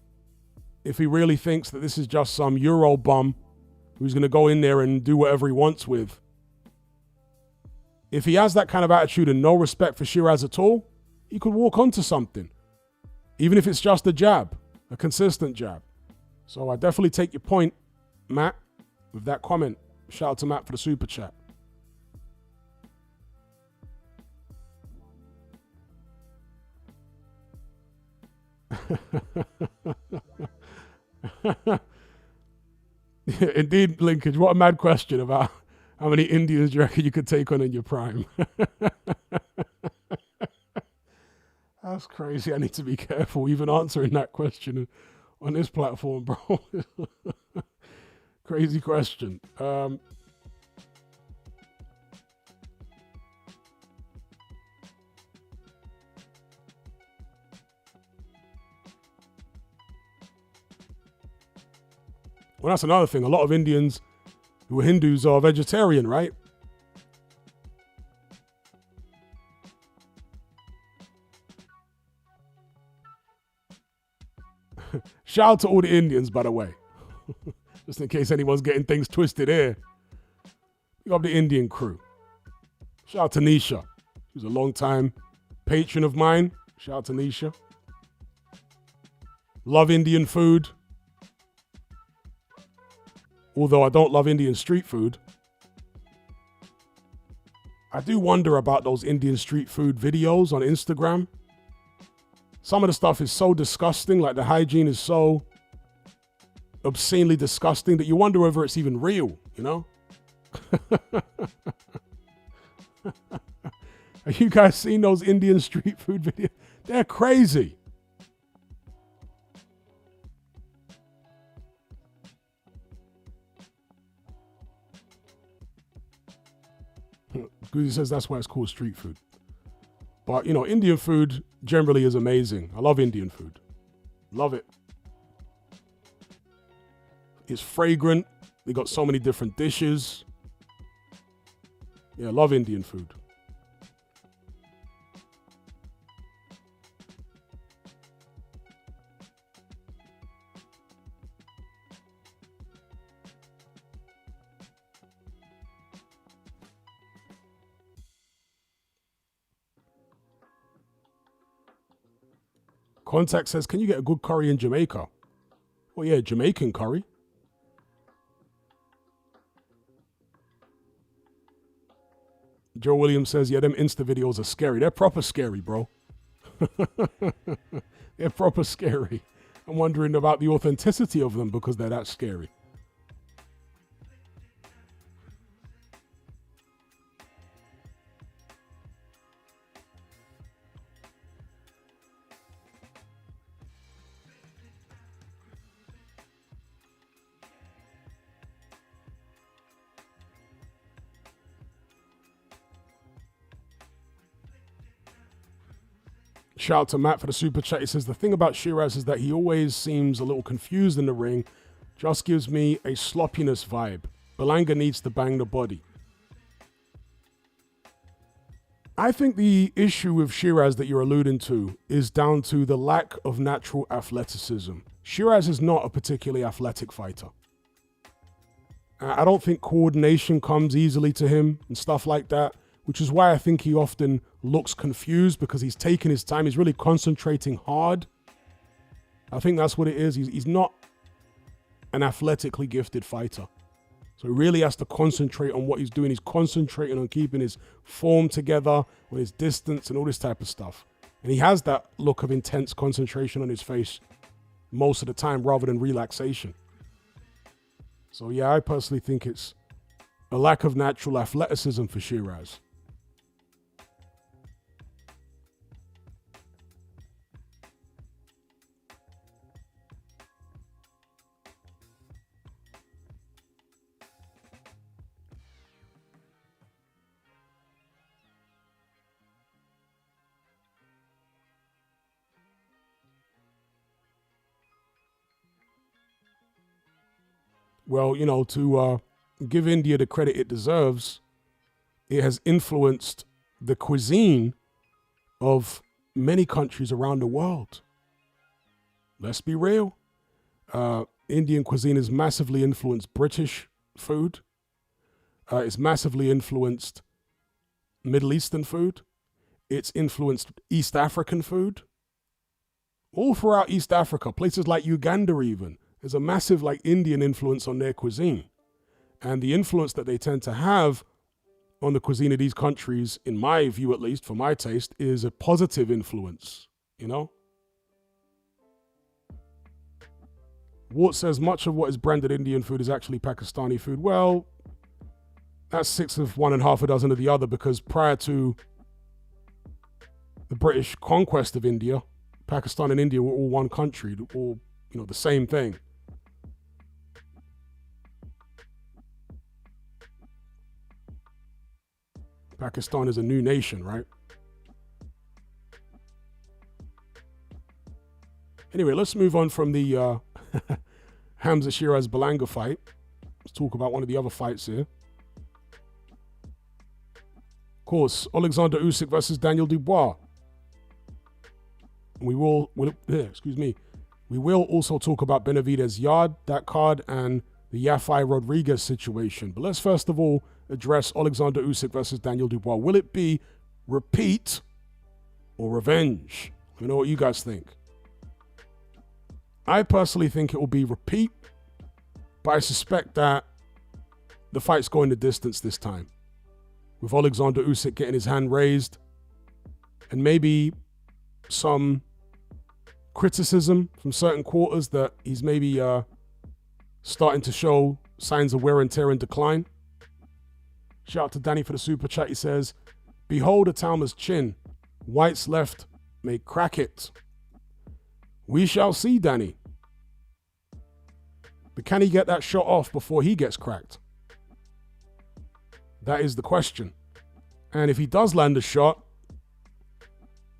if he really thinks that this is just some Euro bum who's going to go in there and do whatever he wants with. If he has that kind of attitude and no respect for Shiraz at all, he could walk onto something, even if it's just a jab, a consistent jab. So I definitely take your point, Matt, with that comment. Shout out to Matt for the super chat. Indeed, Linkage. What a mad question about how many Indians do you reckon you could take on in your prime? That's crazy. I need to be careful even answering that question on this platform, bro. Crazy question. Well, that's another thing. A lot of Indians who are Hindus are vegetarian, right? Shout out to all the Indians, by the way. Just in case anyone's getting things twisted here. You got the Indian crew. Shout out to Nisha. She's a long-time patron of mine. Shout out to Nisha. Love Indian food. Although I don't love Indian street food. I do wonder about those Indian street food videos on Instagram. Some of the stuff is so disgusting, like the hygiene is so obscenely disgusting that you wonder whether it's even real, you know? Have you guys seen those Indian street food videos? They're crazy. Guzi says that's why it's called street food. But, you know, Indian food generally is amazing. I love Indian food. Love it. It's fragrant. They got so many different dishes. Yeah, I love Indian food. Contact says, can you get a good curry in Jamaica? Well, yeah, Jamaican curry. Joe Williams says, yeah, them Insta videos are scary. They're proper scary, bro. They're proper scary. I'm wondering about the authenticity of them because they're that scary. Shout out to Matt for the super chat. He says, the thing about Shiraz is that he always seems a little confused in the ring. Just gives me a sloppiness vibe. Berlanga needs to bang the body. I think the issue with Shiraz that you're alluding to is down to the lack of natural athleticism. Shiraz is not a particularly athletic fighter. I don't think coordination comes easily to him and stuff like that, which is why I think he often looks confused because he's taking his time. He's really concentrating hard. I think that's what it is. He's not an athletically gifted fighter. So he really has to concentrate on what he's doing. He's concentrating on keeping his form together, on his distance and all this type of stuff. And he has that look of intense concentration on his face most of the time rather than relaxation. So yeah, I personally think it's a lack of natural athleticism for Shiraz. Well, you know, to give India the credit it deserves, it has influenced the cuisine of many countries around the world. Let's be real. Indian cuisine has massively influenced British food. It's massively influenced Middle Eastern food. It's influenced East African food. All throughout East Africa, places like Uganda even. There's a massive like Indian influence on their cuisine. And the influence that they tend to have on the cuisine of these countries, in my view at least, for my taste, is a positive influence, you know? Wart says much of what is branded Indian food is actually Pakistani food. Well, that's 6 of one and half a dozen of the other, because prior to the British conquest of India, Pakistan and India were all one country, all, you know, the same thing. Pakistan is a new nation, right? Anyway, let's move on from the Hamza Shiraz Berlanga fight. Let's talk about one of the other fights here. Of course, Oleksandr Usyk versus Daniel Dubois. We will also talk about Benavidez Yard, that card, and the Yafai Rodriguez situation. But let's first of all address Oleksandr Usyk versus Daniel Dubois. Will it be repeat or revenge? Let me know what you guys think. I personally think it will be repeat, but I suspect that the fight's going the distance this time, with Oleksandr Usyk getting his hand raised and maybe some criticism from certain quarters that he's maybe starting to show signs of wear and tear and decline. Shout out to Danny for the super chat. He says, behold Atama's chin. White's left may crack it. We shall see, Danny. But can he get that shot off before he gets cracked? That is the question. And if he does land a shot,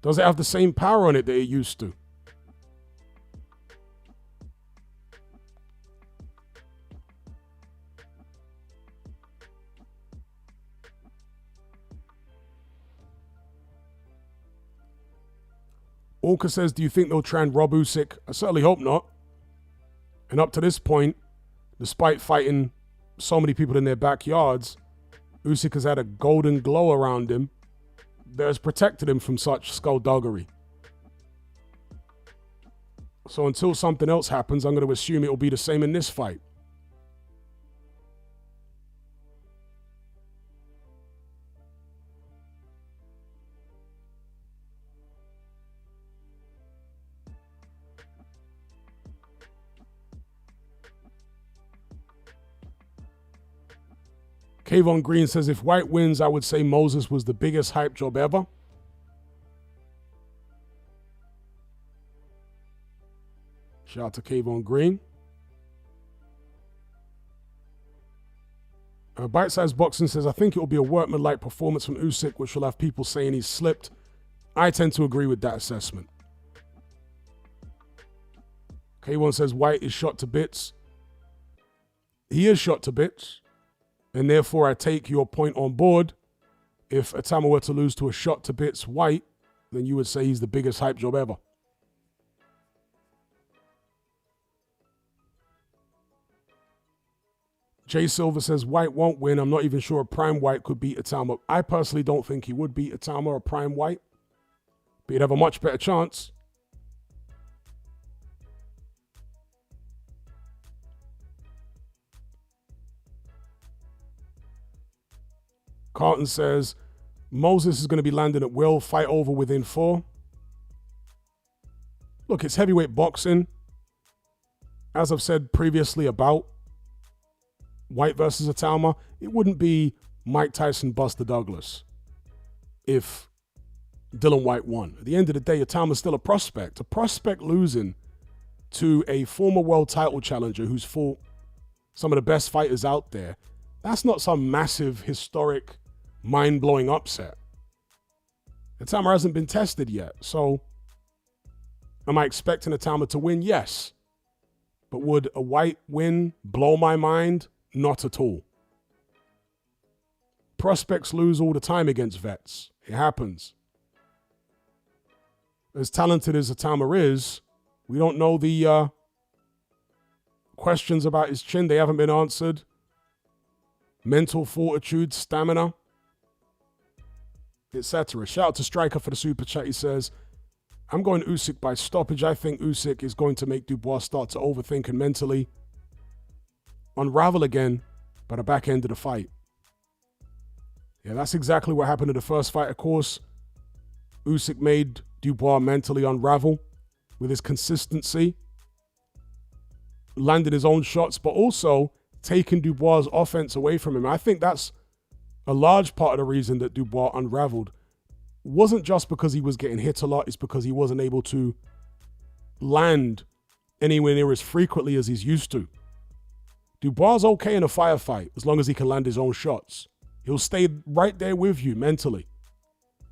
does it have the same power on it that it used to? Orca says, do you think they'll try and rob Usyk? I certainly hope not. And up to this point, despite fighting so many people in their backyards, Usyk has had a golden glow around him that has protected him from such skullduggery. So until something else happens, I'm going to assume it will be the same in this fight. Kayvon Green says, if White wins, I would say Moses was the biggest hype job ever. Shout out to Kayvon Green. Bite Size Boxing says, I think it will be a workmanlike performance from Usyk, which will have people saying he's slipped. I tend to agree with that assessment. K1 says, White is shot to bits. He is shot to bits. And therefore, I take your point on board. If Atama were to lose to a shot to bits White, then you would say he's the biggest hype job ever. Jay Silver says, White won't win. I'm not even sure a prime White could beat Atama. I personally don't think he would beat Atama or prime White, but he'd have a much better chance. Carlton says, Moses is going to be landing at will, fight over within 4. Look, it's heavyweight boxing. As I've said previously about White versus Atama, it wouldn't be Mike Tyson, Buster Douglas if Dylan White won. At the end of the day, Atama's still a prospect. A prospect losing to a former world title challenger who's fought some of the best fighters out there, that's not some massive, historic, mind-blowing upset. Atama hasn't been tested yet, so am I expecting Atama to win? Yes. But would a White win blow my mind? Not at all. Prospects lose all the time against vets. It happens. As talented as Atama is, we don't know the questions about his chin. They haven't been answered. Mental fortitude, stamina, etc. Shout out to Striker for the super chat. He says, I'm going Usyk by stoppage. I think Usyk is going to make Dubois start to overthink and mentally unravel again by the back end of the fight. Yeah, that's exactly what happened in the first fight, of course. Usyk made Dubois mentally unravel with his consistency, landed his own shots, but also taking Dubois' offense away from him. I think that's a large part of the reason that Dubois unraveled. Wasn't just because he was getting hit a lot, it's because he wasn't able to land anywhere near as frequently as he's used to. Dubois is okay in a firefight as long as he can land his own shots. He'll stay right there with you mentally.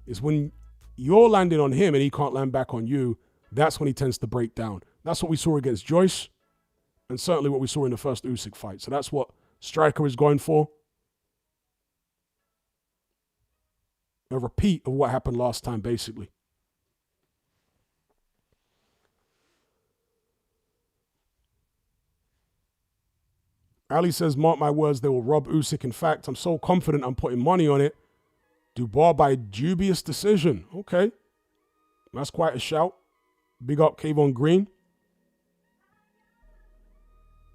It's when you're landing on him and he can't land back on you, that's when he tends to break down. That's what we saw against Joyce. and certainly what we saw in the first Usyk fight. So that's what Striker is going for. A repeat of what happened last time, basically. Ali says, mark my words, they will rob Usyk. In fact, I'm so confident I'm putting money on it. Dubois by dubious decision. Okay. That's quite a shout. Big up Kayvon Green.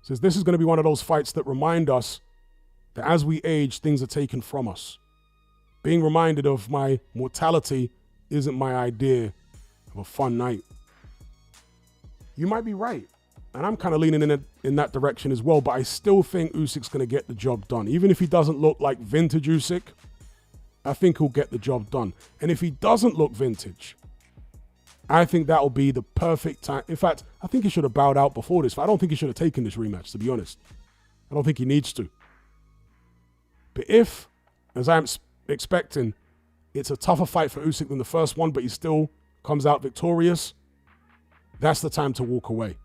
Says, this is going to be one of those fights that remind us that as we age, things are taken from us. Being reminded of my mortality isn't my idea of a fun night. You might be right. And I'm kind of leaning in that direction as well. But I still think Usyk's going to get the job done. Even if he doesn't look like vintage Usyk, I think he'll get the job done. And if he doesn't look vintage, I think that'll be the perfect time. In fact, I think he should have bowed out before this. I don't think he should have taken this rematch, to be honest. I don't think he needs to. But if, as I'm expecting, it's a tougher fight for Usyk than the first one, but he still comes out victorious, that's the time to walk away.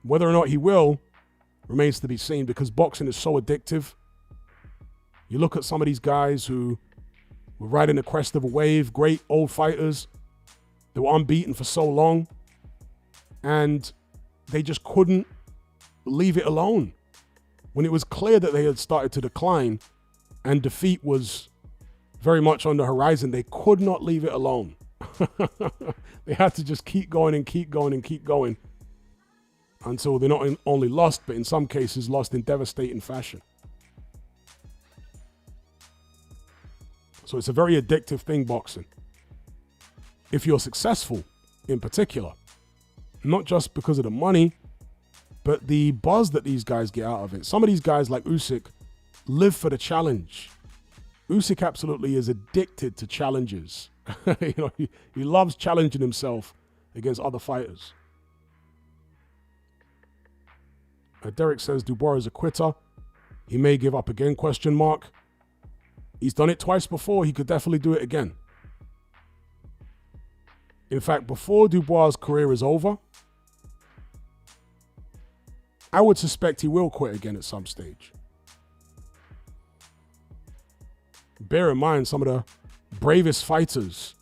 Whether or not he will remains to be seen, because boxing is so addictive. You look at some of these guys who were riding the crest of a wave, great old fighters. They were unbeaten for so long, and they just couldn't leave it alone. When it was clear that they had started to decline and defeat was very much on the horizon, they could not leave it alone. They had to just keep going and keep going and keep going until they not only lost, but in some cases lost in devastating fashion. So it's a very addictive thing, boxing. If you're successful, in particular, not just because of the money, but the buzz that these guys get out of it. Some of these guys like Usyk live for the challenge. Usyk absolutely is addicted to challenges. He loves challenging himself against other fighters. Derek says Dubois is a quitter. He may give up again, ? He's done it twice before. He could definitely do it again. In fact, before Dubois' career is over, I would suspect he will quit again at some stage. Bear in mind, some of the bravest fighters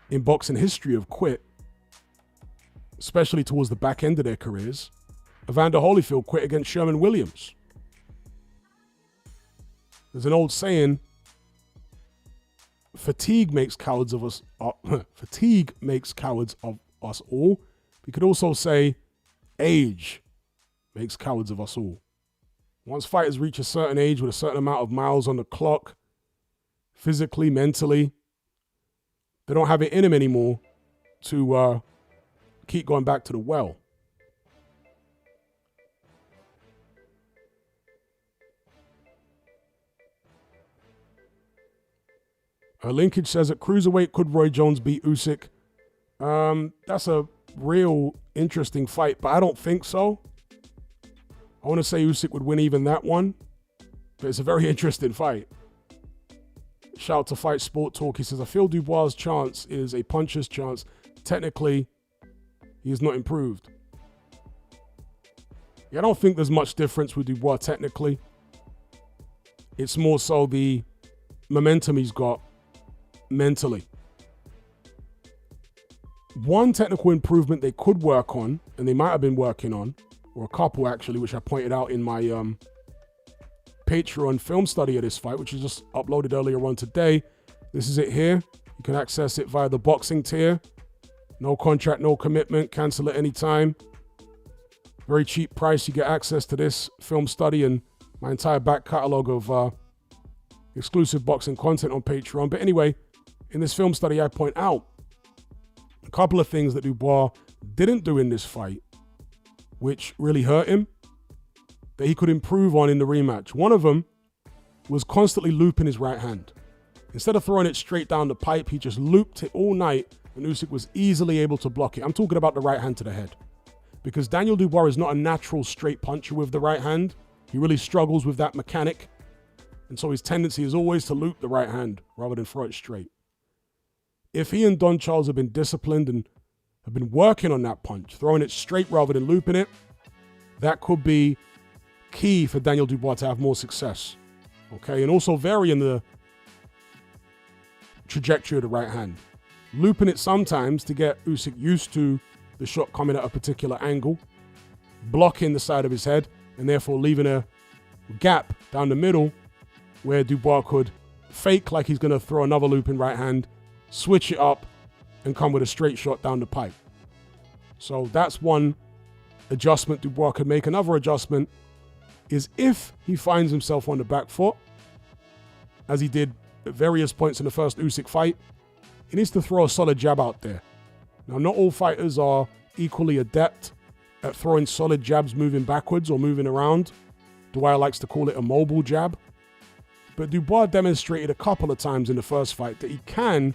in boxing history have quit, especially towards the back end of their careers. Evander Holyfield quit against Sherman Williams. There's an old saying, fatigue makes cowards of us. Fatigue makes cowards of us all. We could also say, age makes cowards of us all. Once fighters reach a certain age with a certain amount of miles on the clock, physically, mentally, they don't have it in them anymore to keep going back to the well. Linkage says at cruiserweight, could Roy Jones beat Usyk? That's a real interesting fight, but I don't think so. I want to say Usyk would win even that one, but it's a very interesting fight. Shout out to Fight Sport Talk. He says, I feel Dubois' chance is a puncher's chance. Technically, he has not improved. Yeah, I don't think there's much difference with Dubois technically. It's more so the momentum he's got mentally. One technical improvement they could work on, and they might have been working on, or a couple actually, which I pointed out in my Patreon film study of this fight, which was just uploaded earlier on today. This is it here. You can access it via the boxing tier. No contract, no commitment, cancel at any time. Very cheap price. You get access to this film study and my entire back catalog of exclusive boxing content on Patreon. But anyway, in this film study, I point out a couple of things that Dubois didn't do in this fight, which really hurt him, that he could improve on in the rematch. One of them was constantly looping his right hand. Instead of throwing it straight down the pipe, he just looped it all night, and Usyk was easily able to block it. I'm talking about the right hand to the head. Because Daniel Dubois is not a natural straight puncher with the right hand. He really struggles with that mechanic. And so his tendency is always to loop the right hand rather than throw it straight. If he and Don Charles have been disciplined and have been working on that punch, throwing it straight rather than looping it, that could be key for Daniel Dubois to have more success. Okay, and also varying the trajectory of the right hand. Looping it sometimes to get Usyk used to the shot coming at a particular angle, blocking the side of his head, and therefore leaving a gap down the middle where Dubois could fake like he's going to throw another looping right hand, switch it up, and come with a straight shot down the pipe. So that's one adjustment Dubois could make. Another adjustment is if he finds himself on the back foot, as he did at various points in the first Usyk fight, he needs to throw a solid jab out there. Now, not all fighters are equally adept at throwing solid jabs moving backwards or moving around. Dubois likes to call it a mobile jab. But Dubois demonstrated a couple of times in the first fight that he can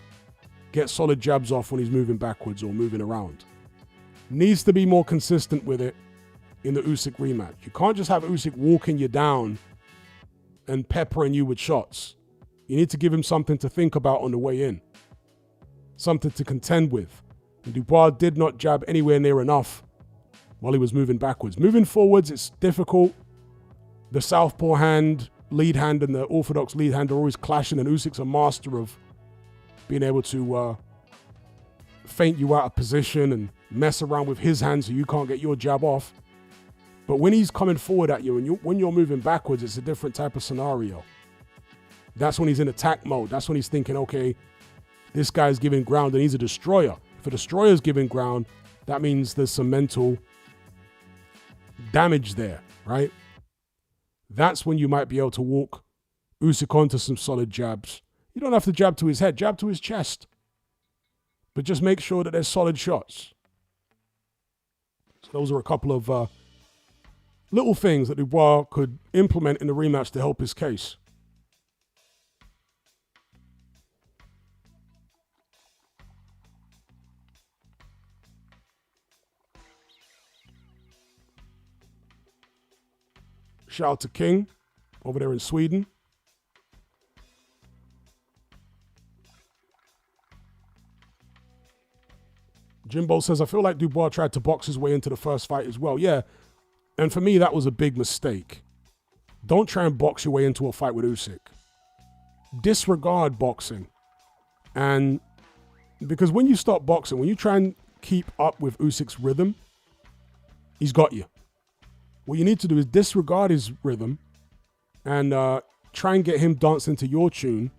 get solid jabs off when he's moving backwards or moving around. Needs to be more consistent with it in the Usyk rematch. You can't just have Usyk walking you down and peppering you with shots. You need to give him something to think about on the way in. Something to contend with. And Dubois did not jab anywhere near enough while he was moving backwards. Moving forwards, it's difficult. The southpaw hand, lead hand, and the orthodox lead hand are always clashing, and Usyk's a master of being able to feint you out of position and mess around with his hand so you can't get your jab off. But when he's coming forward at you and when you're moving backwards, it's a different type of scenario. That's when he's in attack mode. That's when he's thinking, okay, this guy's giving ground and he's a destroyer. If a destroyer's giving ground, that means there's some mental damage there, right? That's when you might be able to walk Usyk onto some solid jabs. You don't have to jab to his head, jab to his chest. But just make sure that there's solid shots. So those are a couple of little things that Dubois could implement in the rematch to help his case. Shout out to King over there in Sweden. Jimbo says, I feel like Dubois tried to box his way into the first fight as well. Yeah, and for me, that was a big mistake. Don't try and box your way into a fight with Usyk. Disregard boxing. And because when you start boxing, when you try and keep up with Usyk's rhythm, he's got you. What you need to do is disregard his rhythm and try and get him dancing to your tune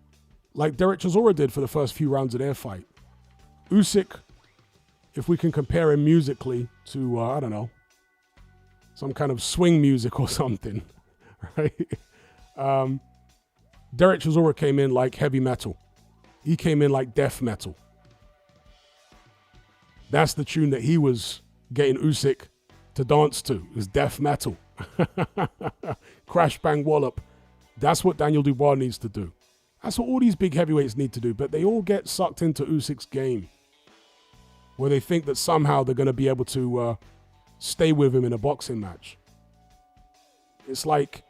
like Derek Chisora did for the first few rounds of their fight. Usyk, if we can compare him musically to, I don't know, some kind of swing music or something, right? Derek Chisora came in like heavy metal. He came in like death metal. That's the tune that he was getting Usyk to dance to, is death metal. Crash, bang, wallop. That's what Daniel Dubois needs to do. That's what all these big heavyweights need to do, but they all get sucked into Usyk's game, where they think that somehow they're going to be able to stay with him in a boxing match. It's like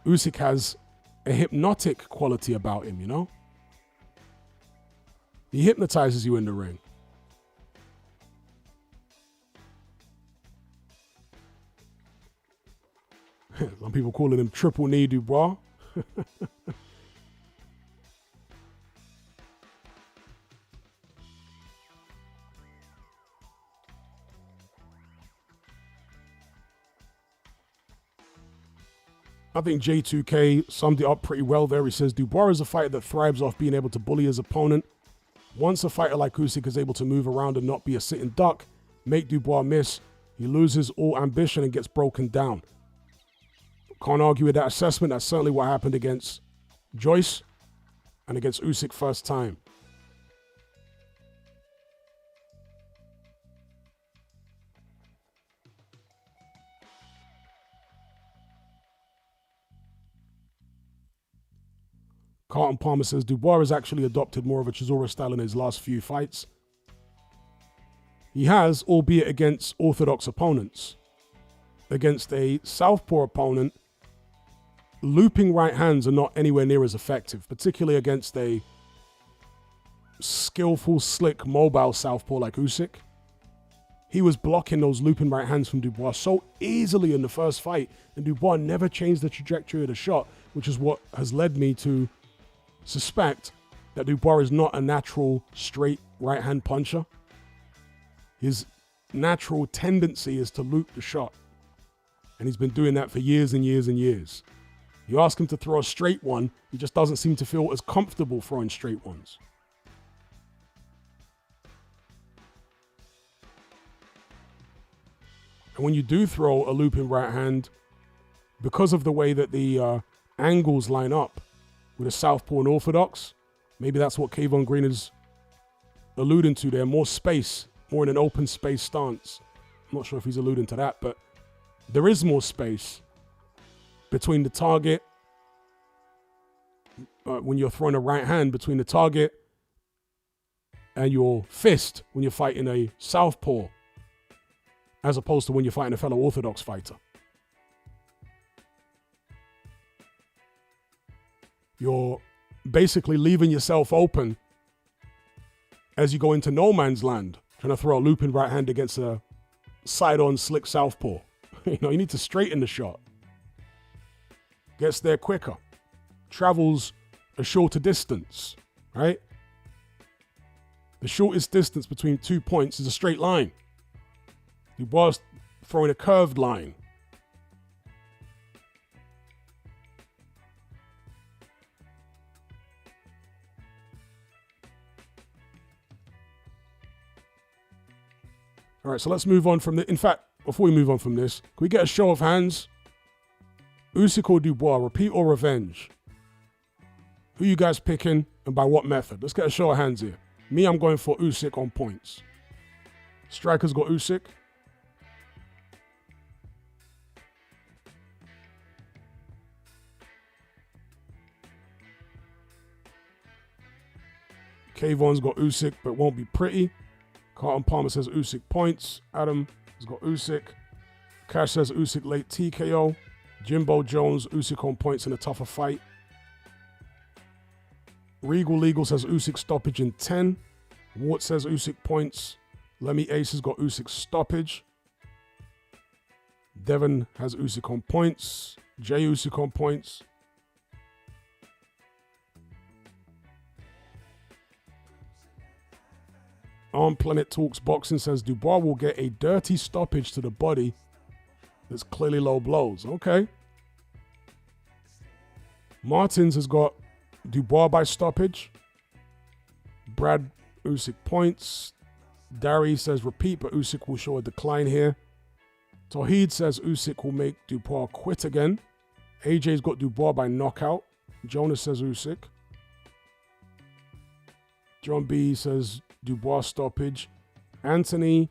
Usyk has a hypnotic quality about him, you know? He hypnotizes you in the ring. Some people calling him Triple Knee Dubois. I think J2K summed it up pretty well there. He says, Dubois is a fighter that thrives off being able to bully his opponent. Once a fighter like Usyk is able to move around and not be a sitting duck, make Dubois miss, he loses all ambition and gets broken down. Can't argue with that assessment. That's certainly what happened against Joyce and against Usyk first time. Carlton Palmer says, Dubois has actually adopted more of a Chisora style in his last few fights. He has, albeit against orthodox opponents. Against a southpaw opponent, looping right hands are not anywhere near as effective, particularly against a skillful, slick, mobile southpaw like Usyk. He was blocking those looping right hands from Dubois so easily in the first fight, and Dubois never changed the trajectory of the shot, which is what has led me to suspect that Dubois is not a natural straight right hand puncher. His natural tendency is to loop the shot, and he's been doing that for years and years and years. You ask him to throw a straight one, he just doesn't seem to feel as comfortable throwing straight ones. And when you do throw a looping right hand, because of the way that the angles line up with a southpaw and orthodox, maybe that's what Kayvon Green is alluding to there, more space, more in an open space stance. I'm not sure if he's alluding to that, but there is more space between the target, when you're throwing a right hand, between the target and your fist when you're fighting a southpaw, as opposed to when you're fighting a fellow orthodox fighter. You're basically leaving yourself open as you go into no man's land, trying to throw a looping right hand against a side-on slick southpaw. You need to straighten the shot. Gets there quicker. Travels a shorter distance, right? The shortest distance between 2 points is a straight line. Dubois throwing a curved line. All right, so let's move on from the. In fact, before we move on from this, can we get a show of hands? Usyk or Dubois, repeat or revenge? Who you guys picking and by what method? Let's get a show of hands here. Me, I'm going for Usyk on points. Striker's got Usyk. Kayvon's got Usyk, but won't be pretty. Carlton Palmer says Usyk points. Adam has got Usyk. Cash says Usyk late TKO. Jimbo Jones, Usyk on points in a tougher fight. Regal Legal says Usyk stoppage in 10. Wart says Usyk points. Lemmy Ace has got Usyk stoppage. Devin has Usyk on points. Jay Usyk on points. On Planet Talks Boxing says Dubois will get a dirty stoppage to the body that's clearly low blows. Okay. Martins has got Dubois by stoppage. Brad Usyk points. Dari says repeat, but Usyk will show a decline here. Tawheed says Usyk will make Dubois quit again. AJ's got Dubois by knockout. Jonas says Usyk. John B says Dubois stoppage. Anthony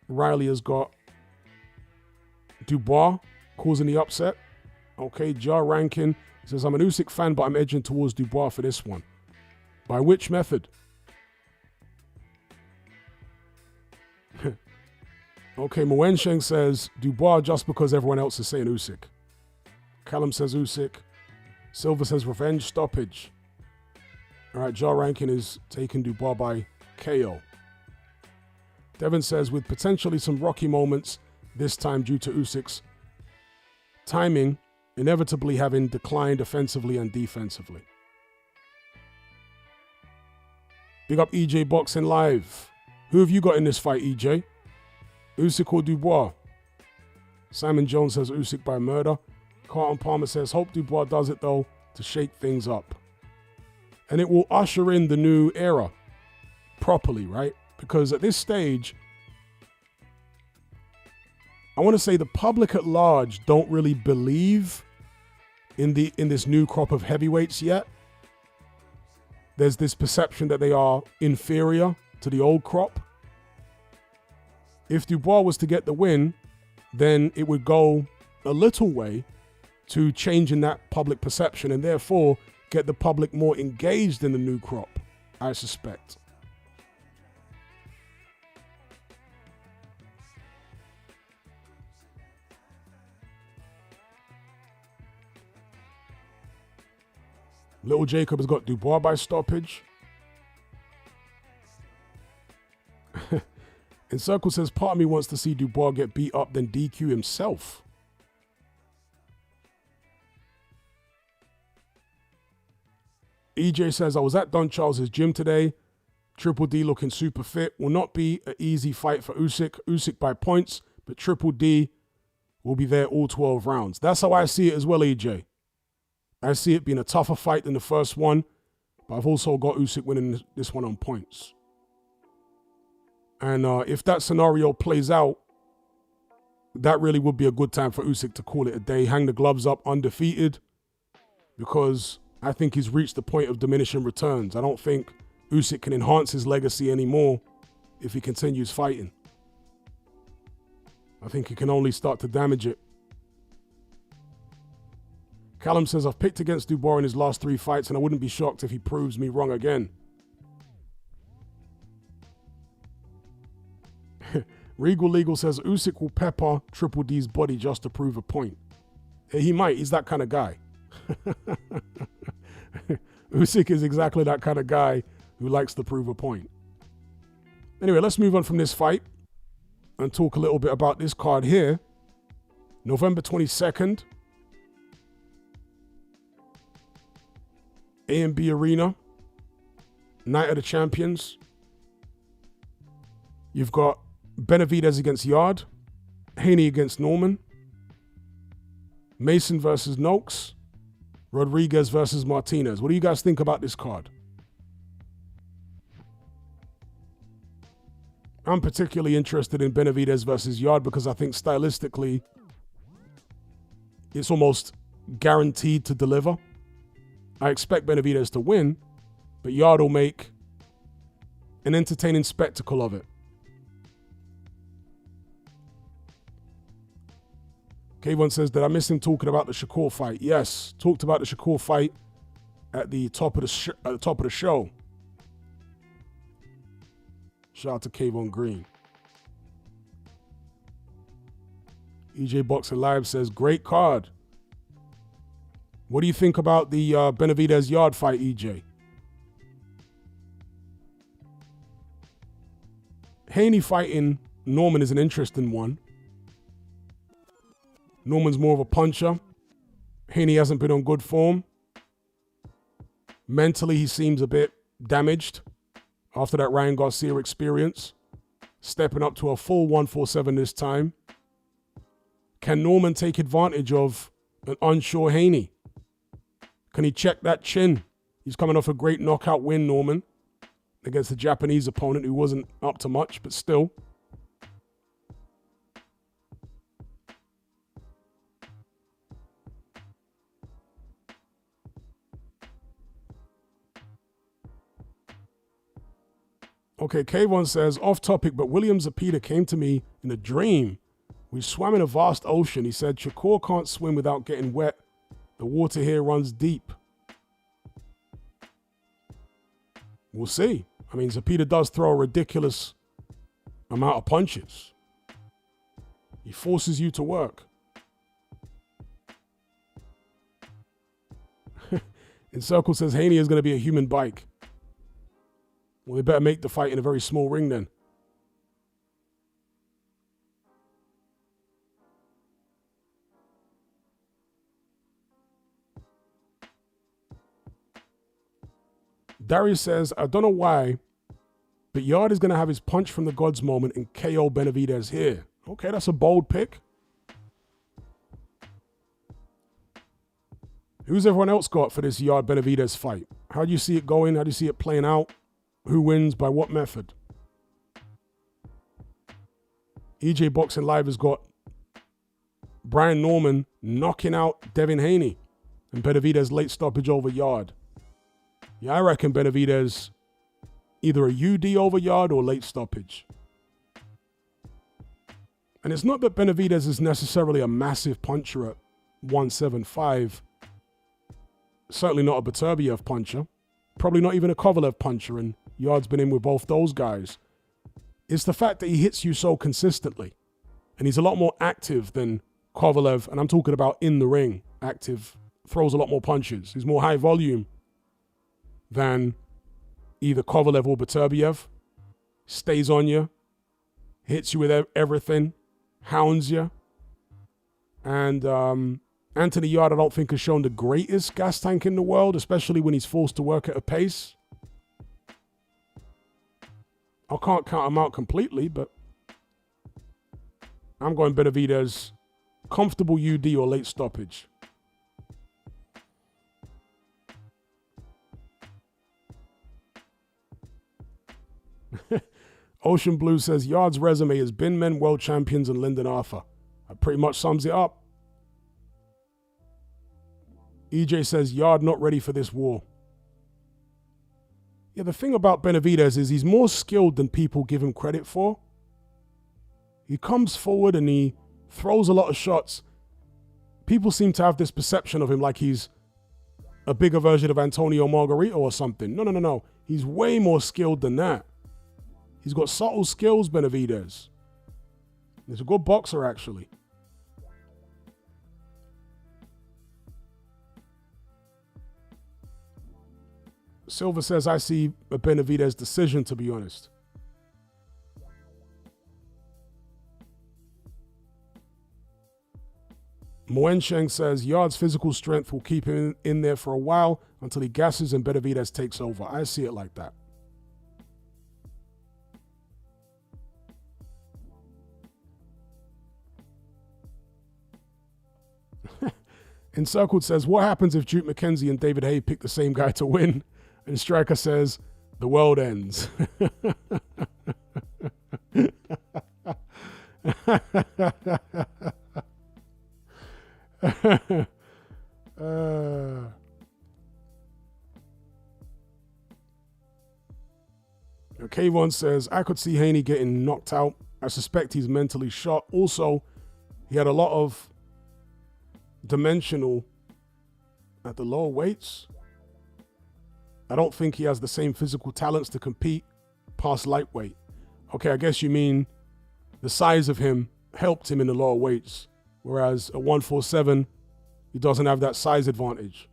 Riley has got Dubois causing the upset. Okay, Jar Rankin says, I'm an Usyk fan, but I'm edging towards Dubois for this one. By which method? Okay, Moensheng says Dubois just because everyone else is saying Usyk. Callum says Usyk. Silver says revenge stoppage. All right, Jar Rankin is taking Dubois by KO. Devin says with potentially some rocky moments, this time due to Usyk's timing, inevitably having declined offensively and defensively. Big up EJ Boxing Live. Who have you got in this fight, EJ? Usyk or Dubois? Simon Jones says Usyk by murder. Carlton Palmer says hope Dubois does it though to shake things up. And it will usher in the new era properly, right? Because at this stage, I want to say the public at large don't really believe in this new crop of heavyweights yet. There's this perception that they are inferior to the old crop. If Dubois was to get the win, then it would go a little way to changing that public perception and therefore get the public more engaged in the new crop, I suspect. Little Jacob has got Dubois by stoppage. And Circle says, part of me wants to see Dubois get beat up, then DQ himself. EJ says, I was at Don Charles's gym today. Triple D looking super fit. Will not be an easy fight for Usyk. Usyk by points, but Triple D will be there all 12 rounds. That's how I see it as well, EJ. I see it being a tougher fight than the first one, but I've also got Usyk winning this one on points. And if that scenario plays out, that really would be a good time for Usyk to call it a day, hang the gloves up undefeated, because I think he's reached the point of diminishing returns. I don't think Usyk can enhance his legacy anymore if he continues fighting. I think he can only start to damage it. Callum says, I've picked against Dubois in his last 3 fights, and I wouldn't be shocked if he proves me wrong again. Regal Legal says, Usyk will pepper Triple D's body just to prove a point. Yeah, he might. He's that kind of guy. Usyk is exactly that kind of guy who likes to prove a point. Anyway, let's move on from this fight and talk a little bit about this card here. November 22nd. A&B Arena. Night of the Champions. You've got Benavidez against Yard. Haney against Norman. Mason versus Noakes. Rodriguez versus Martinez. What do you guys think about this card? I'm particularly interested in Benavidez versus Yard because I think stylistically it's almost guaranteed to deliver. I expect Benavidez to win, but Yard will make an entertaining spectacle of it. K1 says, did I miss him talking about the Shakur fight? Yes, talked about the Shakur fight at the top of the show. Shout out to Kayvon Green. EJ Boxing Live says, great card. What do you think about the Benavidez Yard fight, EJ? Haney fighting Norman is an interesting one. Norman's more of a puncher. Haney hasn't been on good form. Mentally, he seems a bit damaged after that Ryan Garcia experience. Stepping up to a full 147 this time. Can Norman take advantage of an unsure Haney? Can he check that chin? He's coming off a great knockout win, Norman, against a Japanese opponent who wasn't up to much, but still. Okay, K1 says, off topic, but William Zapeda came to me in a dream. We swam in a vast ocean. He said, Shakur can't swim without getting wet. The water here runs deep. We'll see. I mean, Zapeda does throw a ridiculous amount of punches. He forces you to work. And Circle says, Haney is going to be a human bike. Well, they better make the fight in a very small ring then. Darius says, I don't know why, but Yard is going to have his punch from the gods moment and KO Benavidez here. Okay, that's a bold pick. Who's everyone else got for this Yard Benavidez fight? How do you see it going? How do you see it playing out? Who wins by what method? EJ Boxing Live has got Brian Norman knocking out Devin Haney and Benavidez late stoppage over Yard. Yeah, I reckon Benavidez either a UD over Yard or late stoppage. And it's not that Benavidez is necessarily a massive puncher at 175. Certainly not a Beterbiev puncher. Probably not even a Kovalev puncher, and Yard's been in with both those guys. It's the fact that he hits you so consistently. And he's a lot more active than Kovalev, and I'm talking about in the ring. Active, throws a lot more punches. He's more high volume than either Kovalev or Beterbiev. Stays on you, hits you with everything, hounds you. And Anthony Yarde, I don't think, has shown the greatest gas tank in the world, especially when he's forced to work at a pace. I can't count him out completely, but I'm going Benavidez, comfortable UD or late stoppage. Ocean Blue says, Yarde's resume is Bin Men World Champions and Lyndon Arthur. That pretty much sums it up. EJ says, Yarde not ready for this war. Yeah, the thing about Benavidez is he's more skilled than people give him credit for. He comes forward and he throws a lot of shots. People seem to have this perception of him like he's a bigger version of Antonio Margarito or something. No. He's way more skilled than that. He's got subtle skills, Benavidez. He's a good boxer, actually. Silver says, I see a Benavidez decision, to be honest. Moensheng says, Yarde's physical strength will keep him in there for a while until he gasses and Benavidez takes over. I see it like that. Encircled says, what happens if Duke McKenzie and David Haye pick the same guy to win? And Striker says, the world ends. K1 says, I could see Haney getting knocked out. I suspect he's mentally shot. Also, he had a lot of dimensional at the lower weights. I don't think he has the same physical talents to compete past lightweight. Okay, I guess you mean the size of him helped him in the lower weights, whereas at 147, he doesn't have that size advantage.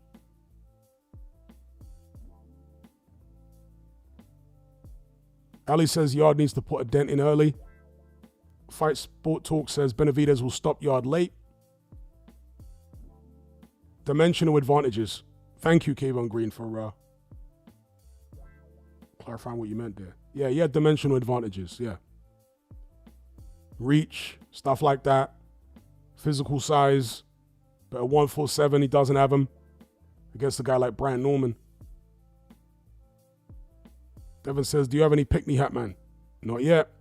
Ali says Yarde needs to put a dent in early. Fight Sport Talk says Benavidez will stop Yarde late. Dimensional advantages. Thank you, Kayvon Green, for clarifying what you meant there. Yeah, he had dimensional advantages, yeah. Reach, stuff like that. Physical size. But at 147, he doesn't have him against a guy like Brian Norman. Devin says, do you have any pick-me hat, man? Not yet.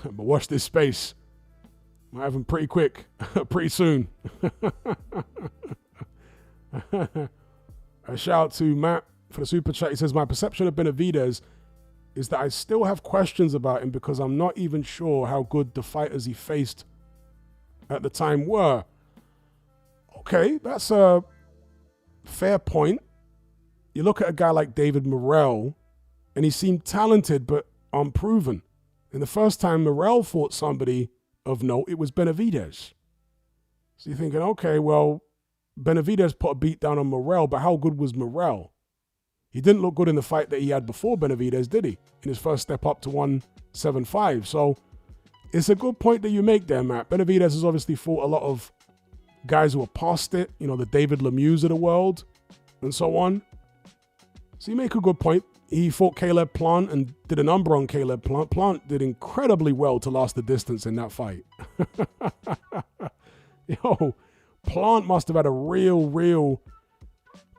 But watch this space. Might have him pretty quick, pretty soon. A shout out to Matt for the super chat. He says, my perception of Benavidez is that I still have questions about him because I'm not even sure how good the fighters he faced at the time were. Okay, that's a fair point. You look at a guy like David Morrell, and he seemed talented but unproven. And the first time Morrell fought somebody of note, it was Benavidez. So you're thinking, okay, well, Benavidez put a beat down on Morrell, but how good was Morrell? He didn't look good in the fight that he had before Benavidez, did he? In his first step up to 175. So it's a good point that you make there, Matt. Benavidez has obviously fought a lot of guys who are past it, you know, the David Lemieux of the world, and so on. So you make a good point. He fought Caleb Plant and did a number on Caleb Plant. Plant did incredibly well to last the distance in that fight. Yo, Plant must have had a real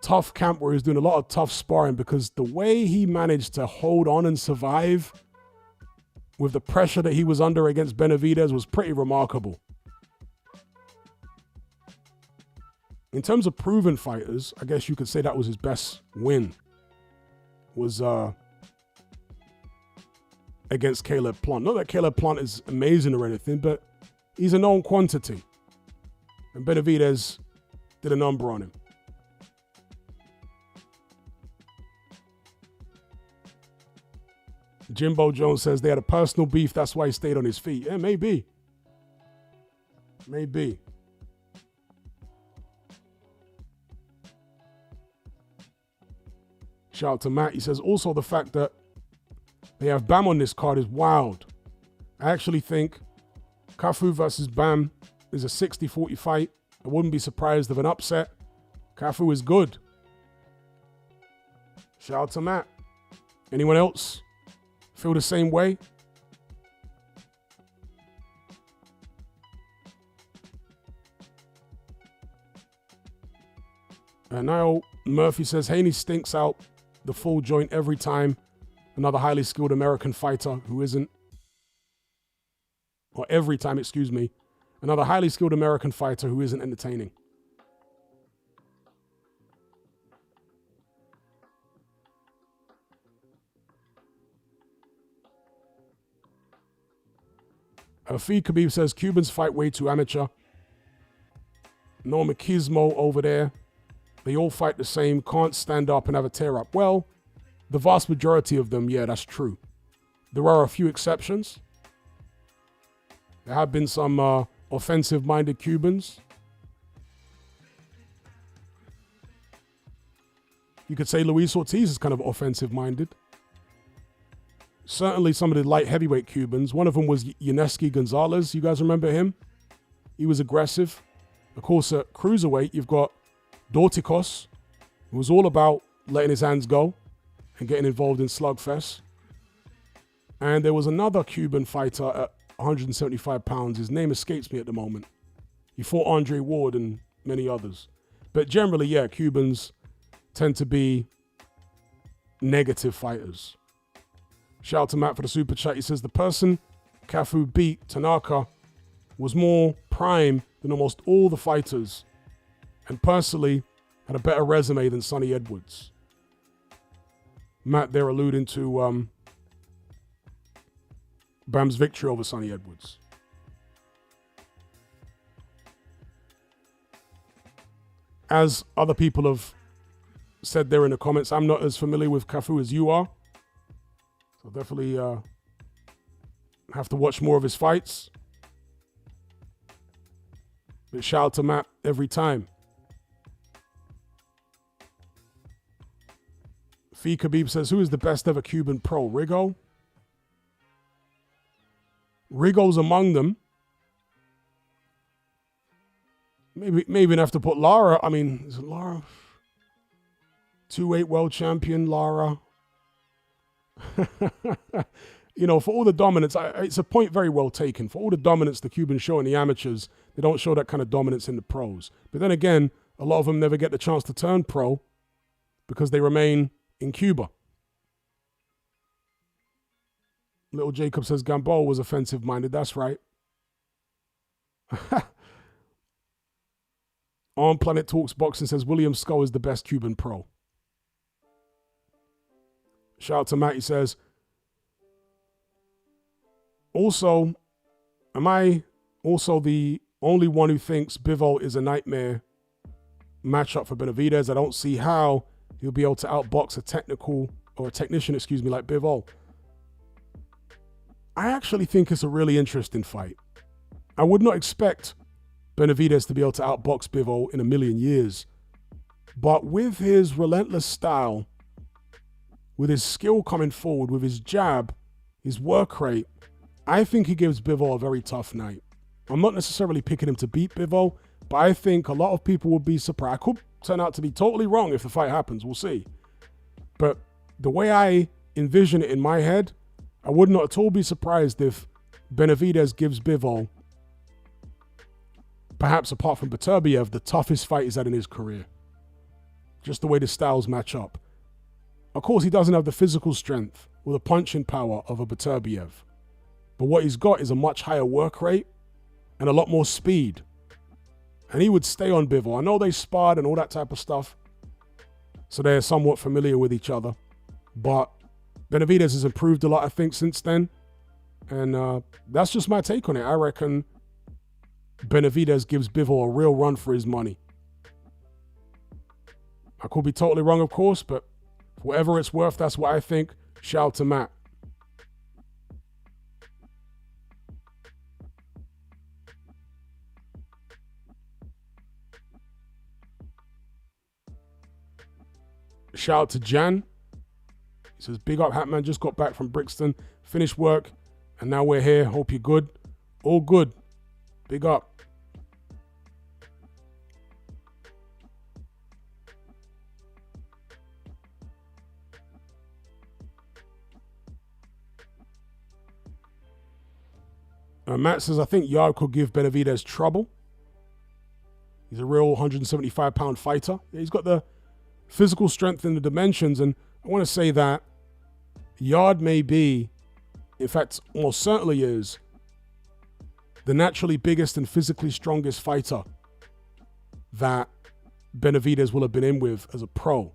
tough camp where he was doing a lot of tough sparring, because the way he managed to hold on and survive with the pressure that he was under against Benavidez was pretty remarkable. In terms of proven fighters, I guess you could say that was his best win. Was against Caleb Plant. Not that Caleb Plant is amazing or anything, but he's a known quantity. And Benavidez did a number on him. Jimbo Jones says they had a personal beef, that's why he stayed on his feet. Yeah, maybe. Maybe. Shout out to Matt. He says also the fact that they have Bam on this card is wild. I actually think Cafu versus Bam is a 60-40 fight. I wouldn't be surprised of an upset. Cafu is good. Shout out to Matt. Anyone else feel the same way? Niall Murphy says, Haney stinks out the full joint every time. Another highly skilled American fighter who isn't, or every time, excuse me, another highly skilled American fighter who isn't entertaining. Fee Khabib says, Cubans fight way too amateur. No machismo over there. They all fight the same, can't stand up and have a tear up. Well, the vast majority of them, yeah, that's true. There are a few exceptions. There have been some offensive-minded Cubans. You could say Luis Ortiz is kind of offensive-minded. Certainly some of the light heavyweight Cubans. One of them was Yuneski Gonzalez. You guys remember him? He was aggressive. Of course, at cruiserweight, you've got Dorticos, who was all about letting his hands go and getting involved in slugfests. And there was another Cuban fighter at 175 pounds. His name escapes me at the moment. He fought Andre Ward and many others. But generally, yeah, Cubans tend to be negative fighters. Shout out to Matt for the super chat. He says, the person Cafu beat, Tanaka, was more prime than almost all the fighters, and personally had a better resume than Sonny Edwards. Matt there alluding to Bam's victory over Sonny Edwards. As other people have said there in the comments, I'm not as familiar with Cafu as you are. So definitely have to watch more of his fights. But shout out to Matt every time. Fee Khabib says, who is the best ever Cuban pro? Rigo? Rigo's among them. Maybe have to put Lara. I mean, is it Lara? 2-8 world champion, Lara. You know, for all the dominance, it's a point very well taken. For all the dominance the Cubans show in the amateurs, they don't show that kind of dominance in the pros. But then again, a lot of them never get the chance to turn pro because they remain in Cuba. Little Jacob says Gamboa was offensive-minded. That's right. On Planet Talks Boxing says William Skull is the best Cuban pro. Shout out to Matt. He says, also, am I also the only one who thinks Bivol is a nightmare matchup for Benavidez? I don't see how he'll be able to outbox a technician, like Bivol. I actually think it's a really interesting fight. I would not expect Benavidez to be able to outbox Bivol in a million years. But with his relentless style, with his skill coming forward, with his jab, his work rate, I think he gives Bivol a very tough night. I'm not necessarily picking him to beat Bivol, but I think a lot of people would be surprised. I could turn out to be totally wrong if the fight happens. We'll see. But the way I envision it in my head, I would not at all be surprised if Benavidez gives Bivol, perhaps apart from Beterbiev, the toughest fight he's had in his career. Just the way the styles match up. Of course, he doesn't have the physical strength or the punching power of a Beterbiev. But what he's got is a much higher work rate and a lot more speed. And he would stay on Bivol. I know they sparred and all that type of stuff, so they're somewhat familiar with each other. But Benavidez has improved a lot, I think, since then. And that's just my take on it. I reckon Benavidez gives Bivol a real run for his money. I could be totally wrong, of course, but for whatever it's worth, that's what I think. Shout out to Matt. Shout out to Jan. He says, big up, Hatman. Just got back from Brixton. Finished work. And now we're here. Hope you're good. All good. Big up. Matt says, I think Yard could give Benavidez trouble. He's a real 175-pound fighter. He's got the physical strength and the dimensions. And I want to say that Yard may be, in fact, almost certainly is, the naturally biggest and physically strongest fighter that Benavidez will have been in with as a pro.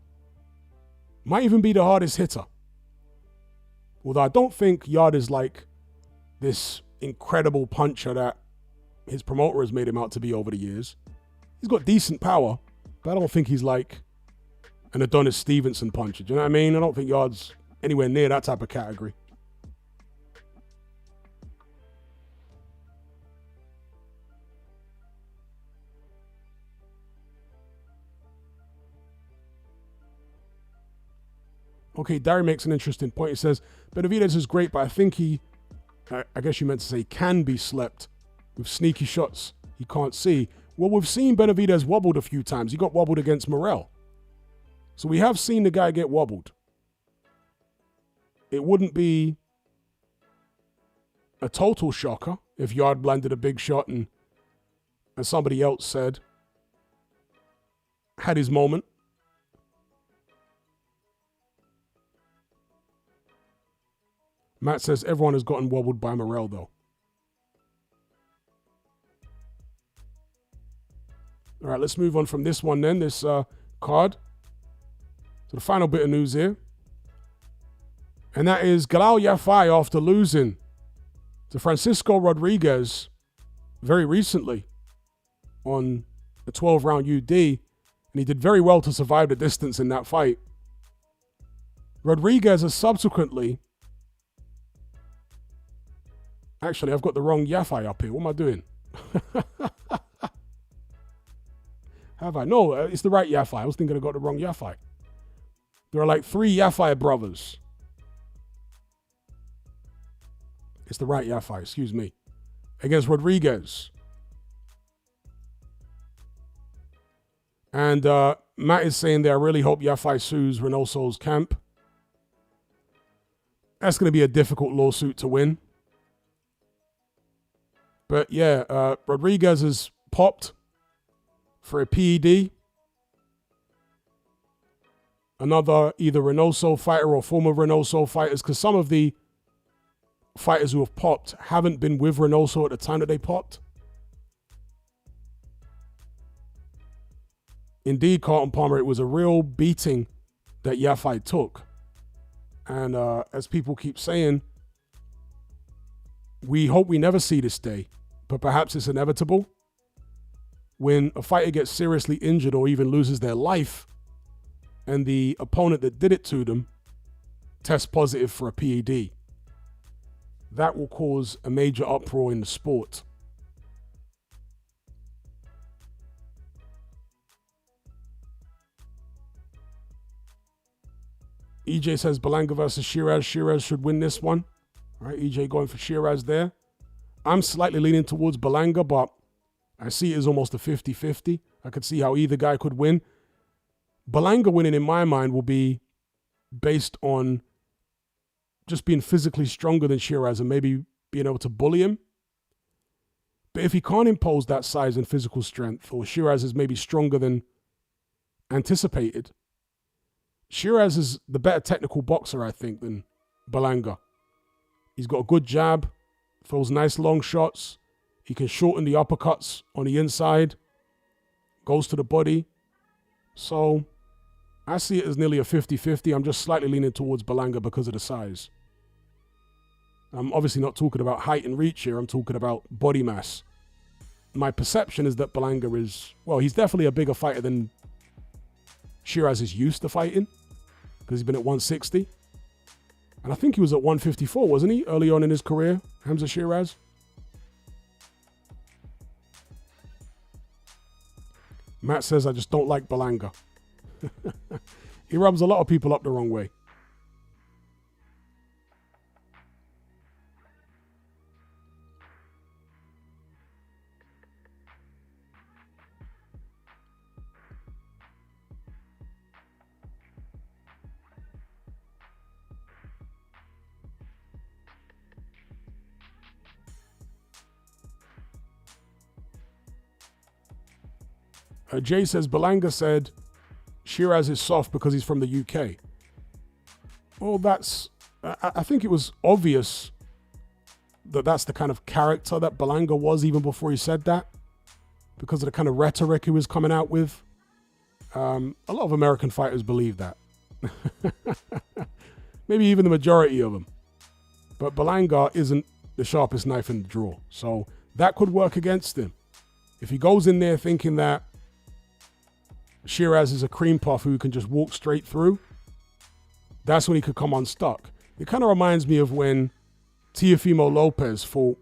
Might even be the hardest hitter. Although I don't think Yard is like this incredible puncher that his promoter has made him out to be over the years. He's got decent power, but I don't think he's like an Adonis Stevenson puncher. Do you know what I mean? I don't think Yard's anywhere near that type of category. Okay, Darry makes an interesting point. He says, Benavidez is great, but I think I guess you meant to say can be slept with sneaky shots he can't see. Well, we've seen Benavidez wobbled a few times. He got wobbled against Morel. So we have seen the guy get wobbled. It wouldn't be a total shocker if Yard landed a big shot and, as somebody else said, had his moment. Matt says everyone has gotten wobbled by Morel, though. All right, let's move on from this one then, this card. So the final bit of news here. And that is Galal Yafai, after losing to Francisco Rodriguez very recently on a 12-round UD. And he did very well to survive the distance in that fight. Rodriguez has subsequently... Actually, I've got the wrong Yafai up here. What am I doing? Have I? No, it's the right Yafai. I was thinking I got the wrong Yafai. There are like 3 Yafai brothers. It's the right Yafai, excuse me. Against Rodriguez. And Matt is saying there, I really hope Yafai sues Reynoso's camp. That's going to be a difficult lawsuit to win. But yeah, Rodriguez has popped for a PED. Another either Reynoso fighter or former Reynoso fighters, because some of the fighters who have popped haven't been with Reynoso at the time that they popped. Indeed, Carlton Palmer, it was a real beating that Yafai took. And as people keep saying, we hope we never see this day. But perhaps it's inevitable. When a fighter gets seriously injured or even loses their life, and the opponent that did it to them tests positive for a PED, that will cause a major uproar in the sport. EJ says Berlanga versus Shiraz. Shiraz should win this one. All right, EJ going for Shiraz there. I'm slightly leaning towards Berlanga, but I see it as almost a 50-50. I could see how either guy could win. Berlanga winning, in my mind, will be based on just being physically stronger than Shiraz and maybe being able to bully him. But if he can't impose that size and physical strength, or Shiraz is maybe stronger than anticipated, Shiraz is the better technical boxer, I think, than Berlanga. He's got a good jab, throws nice long shots. He can shorten the uppercuts on the inside, goes to the body. So I see it as nearly a 50-50. I'm just slightly leaning towards Berlanga because of the size. I'm obviously not talking about height and reach here. I'm talking about body mass. My perception is that Berlanga is, well, he's definitely a bigger fighter than Shiraz is used to fighting, because he's been at 160. And I think he was at 154, wasn't he, early on in his career, Hamza Shiraz? Matt says, I just don't like Berlanga. He rubs a lot of people up the wrong way. Jay says, Berlanga said Shiraz is soft because he's from the UK. Well, I think it was obvious that that's the kind of character that Berlanga was even before he said that, because of the kind of rhetoric he was coming out with. A lot of American fighters believe that. Maybe even the majority of them. But Berlanga isn't the sharpest knife in the drawer. So that could work against him. If he goes in there thinking that Shiraz is a cream puff who can just walk straight through, that's when he could come unstuck. It kind of reminds me of when Teofimo Lopez fought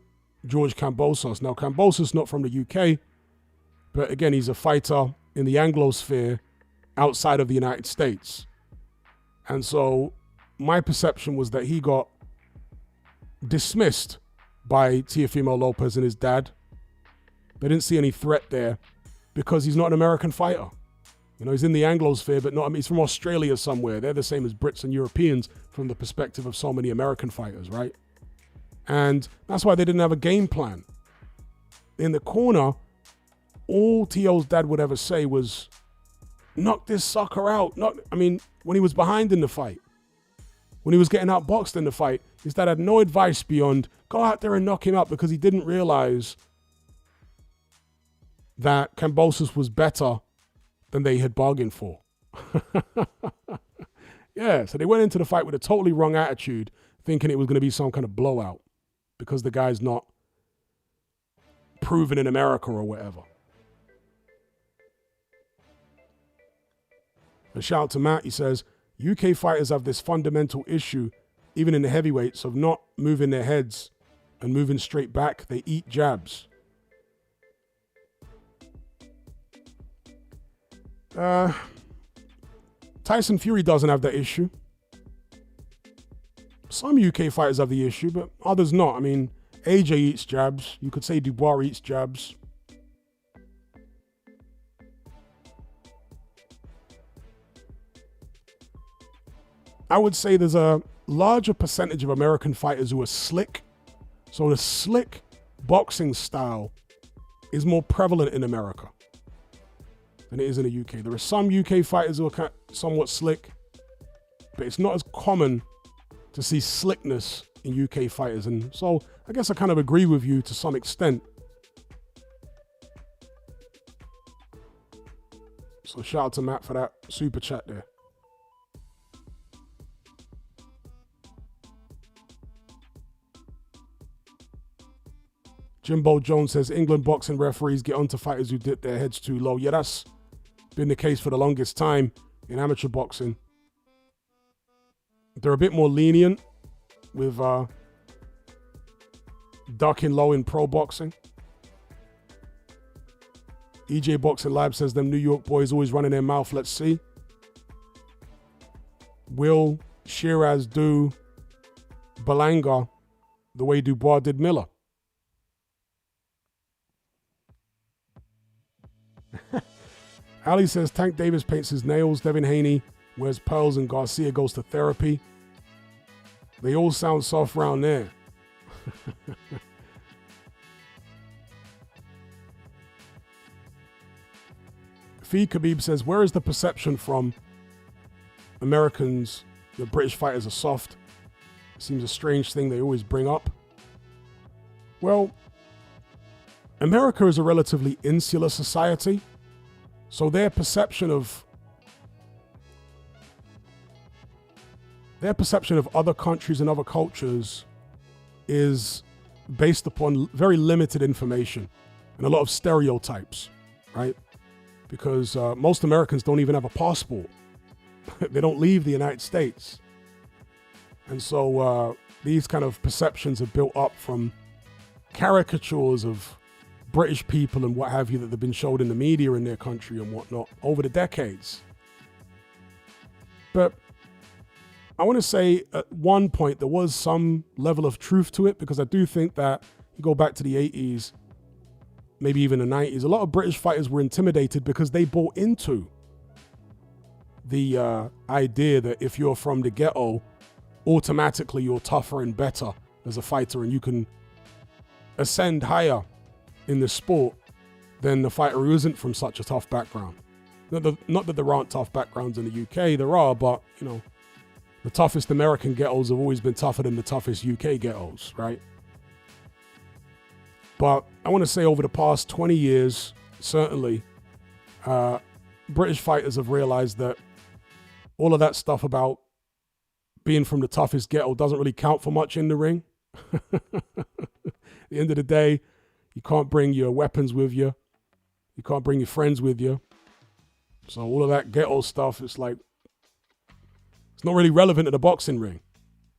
George Kambosos. Now, Kambosos not from the UK, but again, he's a fighter in the Anglosphere outside of the United States. And so my perception was that he got dismissed by Teofimo Lopez and his dad. They didn't see any threat there because he's not an American fighter. You know, he's in the Anglosphere, but not, he's from Australia somewhere. They're the same as Brits and Europeans from the perspective of so many American fighters, right? And that's why they didn't have a game plan. In the corner, all T.O.'s dad would ever say was, knock this sucker out. When he was behind in the fight, when he was getting outboxed in the fight, his dad had no advice beyond go out there and knock him out, because he didn't realize that Kambosos was better than they had bargained for. Yeah, so they went into the fight with a totally wrong attitude, thinking it was going to be some kind of blowout because the guy's not proven in America or whatever. A shout out to Matt. He says, UK fighters have this fundamental issue, even in the heavyweights, of not moving their heads and moving straight back. They eat jabs. Tyson Fury doesn't have that issue. Some UK fighters have the issue, but others not. I mean, AJ eats jabs. You could say Dubois eats jabs. I would say there's a larger percentage of American fighters who are slick. So the slick boxing style is more prevalent in America than it is in the UK. There are some UK fighters who are somewhat slick, but it's not as common to see slickness in UK fighters. And so I guess I kind of agree with you to some extent. So shout out to Matt for that super chat there. Jimbo Jones says, England boxing referees get onto fighters who dip their heads too low. Yeah, that's been the case for the longest time in amateur boxing. They're a bit more lenient with ducking low in pro boxing. EJ Boxing Lab says, them New York boys always running their mouth. Let's see. Will Shiraz do Berlanga the way Dubois did Miller? Ali says, Tank Davis paints his nails, Devin Haney wears pearls, and Garcia goes to therapy. They all sound soft round there. Fee Khabib says, where is the perception from Americans that British fighters are soft? It seems a strange thing they always bring up. Well, America is a relatively insular society. So their perception of other countries and other cultures is based upon very limited information and a lot of stereotypes, right? Because most Americans don't even have a passport. They don't leave the United States. And so these kind of perceptions are built up from caricatures of British people and what have you that have been showed in the media in their country and whatnot over the decades. But I want to say at one point there was some level of truth to it, because I do think that you go back to the 80s, maybe even the 90s, a lot of British fighters were intimidated because they bought into the idea that if you're from the ghetto, automatically you're tougher and better as a fighter and you can ascend higher in the sport than the fighter who isn't from such a tough background. Not that there aren't tough backgrounds in the UK, there are, but, you know, the toughest American ghettos have always been tougher than the toughest UK ghettos, right? But I want to say over the past 20 years, certainly, British fighters have realized that all of that stuff about being from the toughest ghetto doesn't really count for much in the ring. At the end of the day, you can't bring your weapons with you. You can't bring your friends with you. So all of that ghetto stuff, it's like, it's not really relevant to the boxing ring.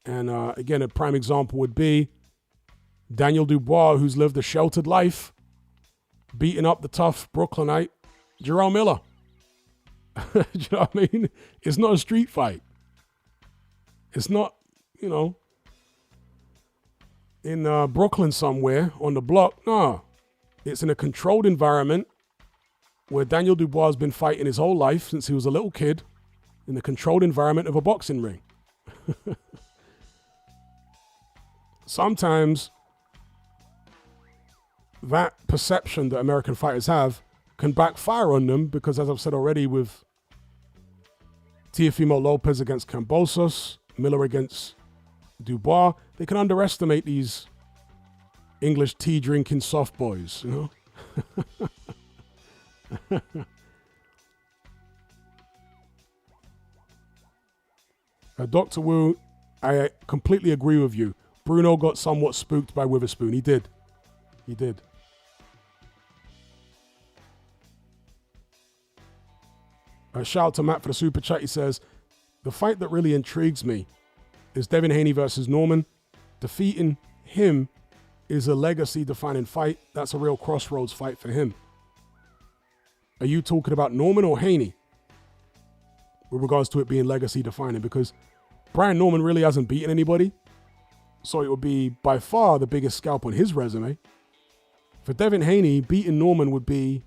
And again, a prime example would be Daniel Dubois, who's lived a sheltered life, beating up the tough Brooklynite, Jarrell Miller. Do you know what I mean? It's not a street fight. It's not, you know, in Brooklyn somewhere on the block. No, it's in a controlled environment where Daniel Dubois has been fighting his whole life since he was a little kid in the controlled environment of a boxing ring. Sometimes that perception that American fighters have can backfire on them because, as I've said already, with Teofimo Lopez against Kambosos, Miller against Dubois, they can underestimate these English tea-drinking soft boys, you know? Dr. Wu, I completely agree with you. Bruno got somewhat spooked by Witherspoon. He did. He did. Shout out to Matt for the super chat. He says, the fight that really intrigues me is Devin Haney versus Norman. Defeating him is a legacy-defining fight. That's a real crossroads fight for him. Are you talking about Norman or Haney with regards to it being legacy-defining? Because Brian Norman really hasn't beaten anybody, so it would be by far the biggest scalp on his resume. For Devin Haney, beating Norman would be,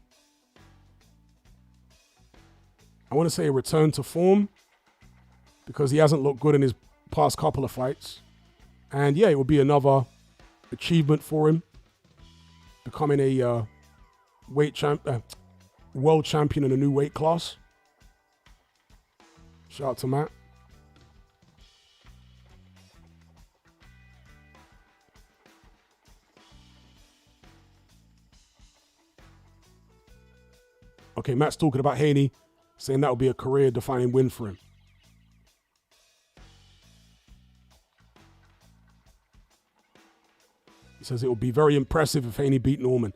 I want to say, a return to form because he hasn't looked good in his past couple of fights. And yeah, it would be another achievement for him, becoming a world champion in a new weight class. Shout out to Matt. Okay, Matt's talking about Haney, saying that would be a career-defining win for him. He says it would be very impressive if Haney beat Norman.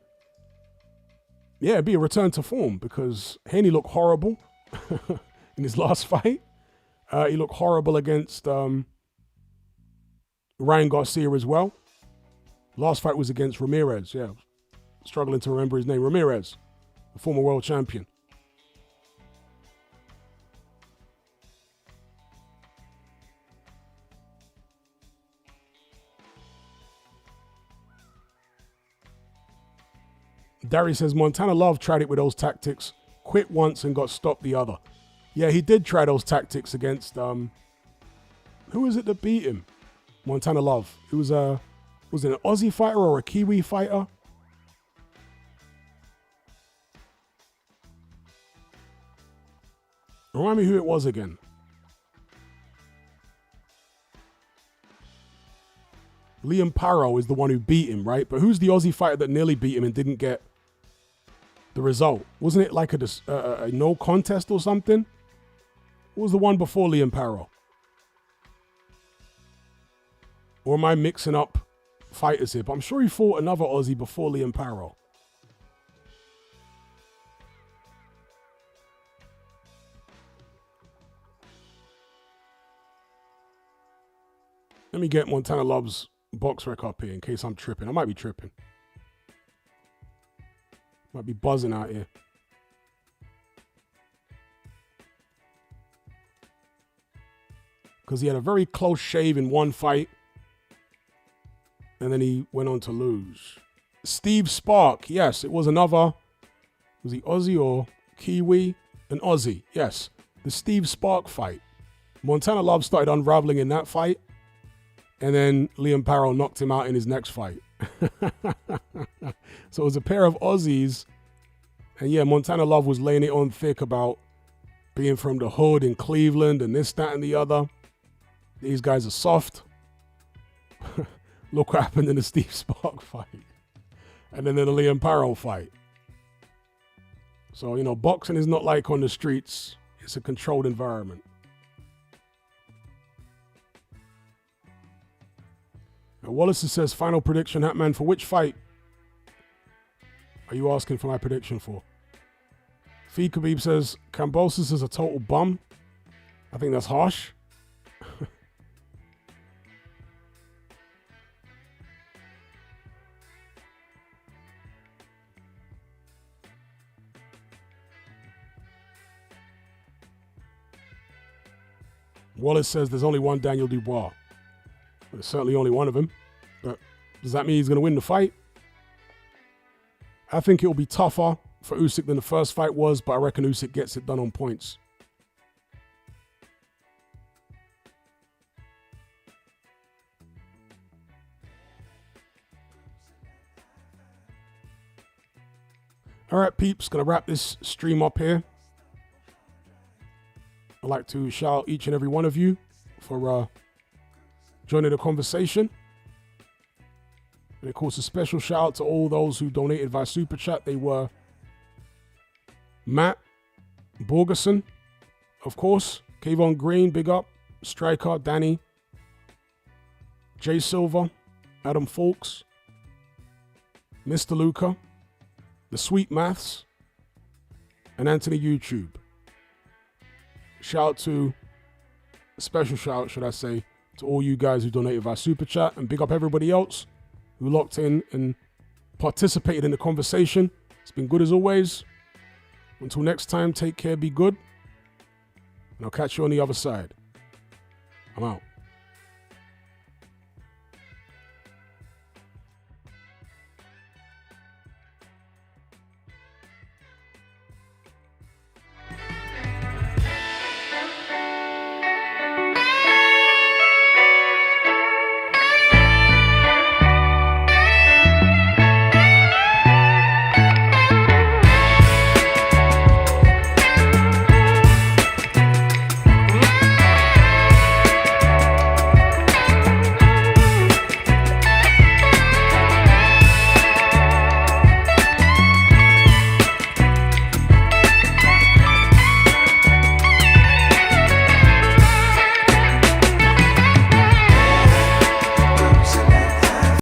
Yeah, it'd be a return to form because Haney looked horrible in his last fight. He looked horrible against Ryan Garcia as well. Last fight was against Ramirez. Yeah, struggling to remember his name. Ramirez, the former world champion. Darry says, Montana Love tried it with those tactics, quit once and got stopped the other. Yeah, he did try those tactics against, who is it that beat him? Montana Love. It was it an Aussie fighter or a Kiwi fighter? Remind me who it was again. Liam Parrow is the one who beat him, right? But who's the Aussie fighter that nearly beat him and didn't get the result? Wasn't it like a no contest or something? What was the one before Liam Parrow? Or am I mixing up fighters here? But I'm sure he fought another Aussie before Liam Parrow. Let me get Montana Love's box rec up here in case I'm tripping. I might be tripping. Might be buzzing out here. Because he had a very close shave in one fight. And then he went on to lose. Steve Spark. Yes, it was another. Was he Aussie or Kiwi? An Aussie. Yes. The Steve Spark fight. Montana Love started unraveling in that fight. And then Liam Parrow knocked him out in his next fight. So it was a pair of Aussies And yeah, Montana Love was laying it on thick about being from the hood in Cleveland and this, that, and the other. These guys are soft. Look what happened in the Steve Spark fight. And then in the Liam Parrow fight. So, you know, boxing is not like on the streets. It's a controlled environment. Now, Wallace says, final prediction, Hatman, for which fight are you asking for my prediction for? Fee Khabib says, Kambosos is a total bum. I think that's harsh. Wallace says there's only one Daniel Dubois. There's certainly only one of him. But does that mean he's going to win the fight? I think it will be tougher for Usyk than the first fight was, but I reckon Usyk gets it done on points. All right, peeps, going to wrap this stream up here. I'd like to shout out each and every one of you for joining the conversation. And of course, a special shout out to all those who donated via Super Chat. They were Matt Borgerson, of course, Kayvon Green, big up, Striker, Danny, Jay Silver, Adam Folks, Mr. Luca, The Sweet Maths, and Anthony YouTube. A special shout out, should I say, to all you guys who donated via Super Chat, and big up everybody else who locked in and participated in the conversation. It's been good as always. Until next time, take care, be good, and I'll catch you on the other side. I'm out.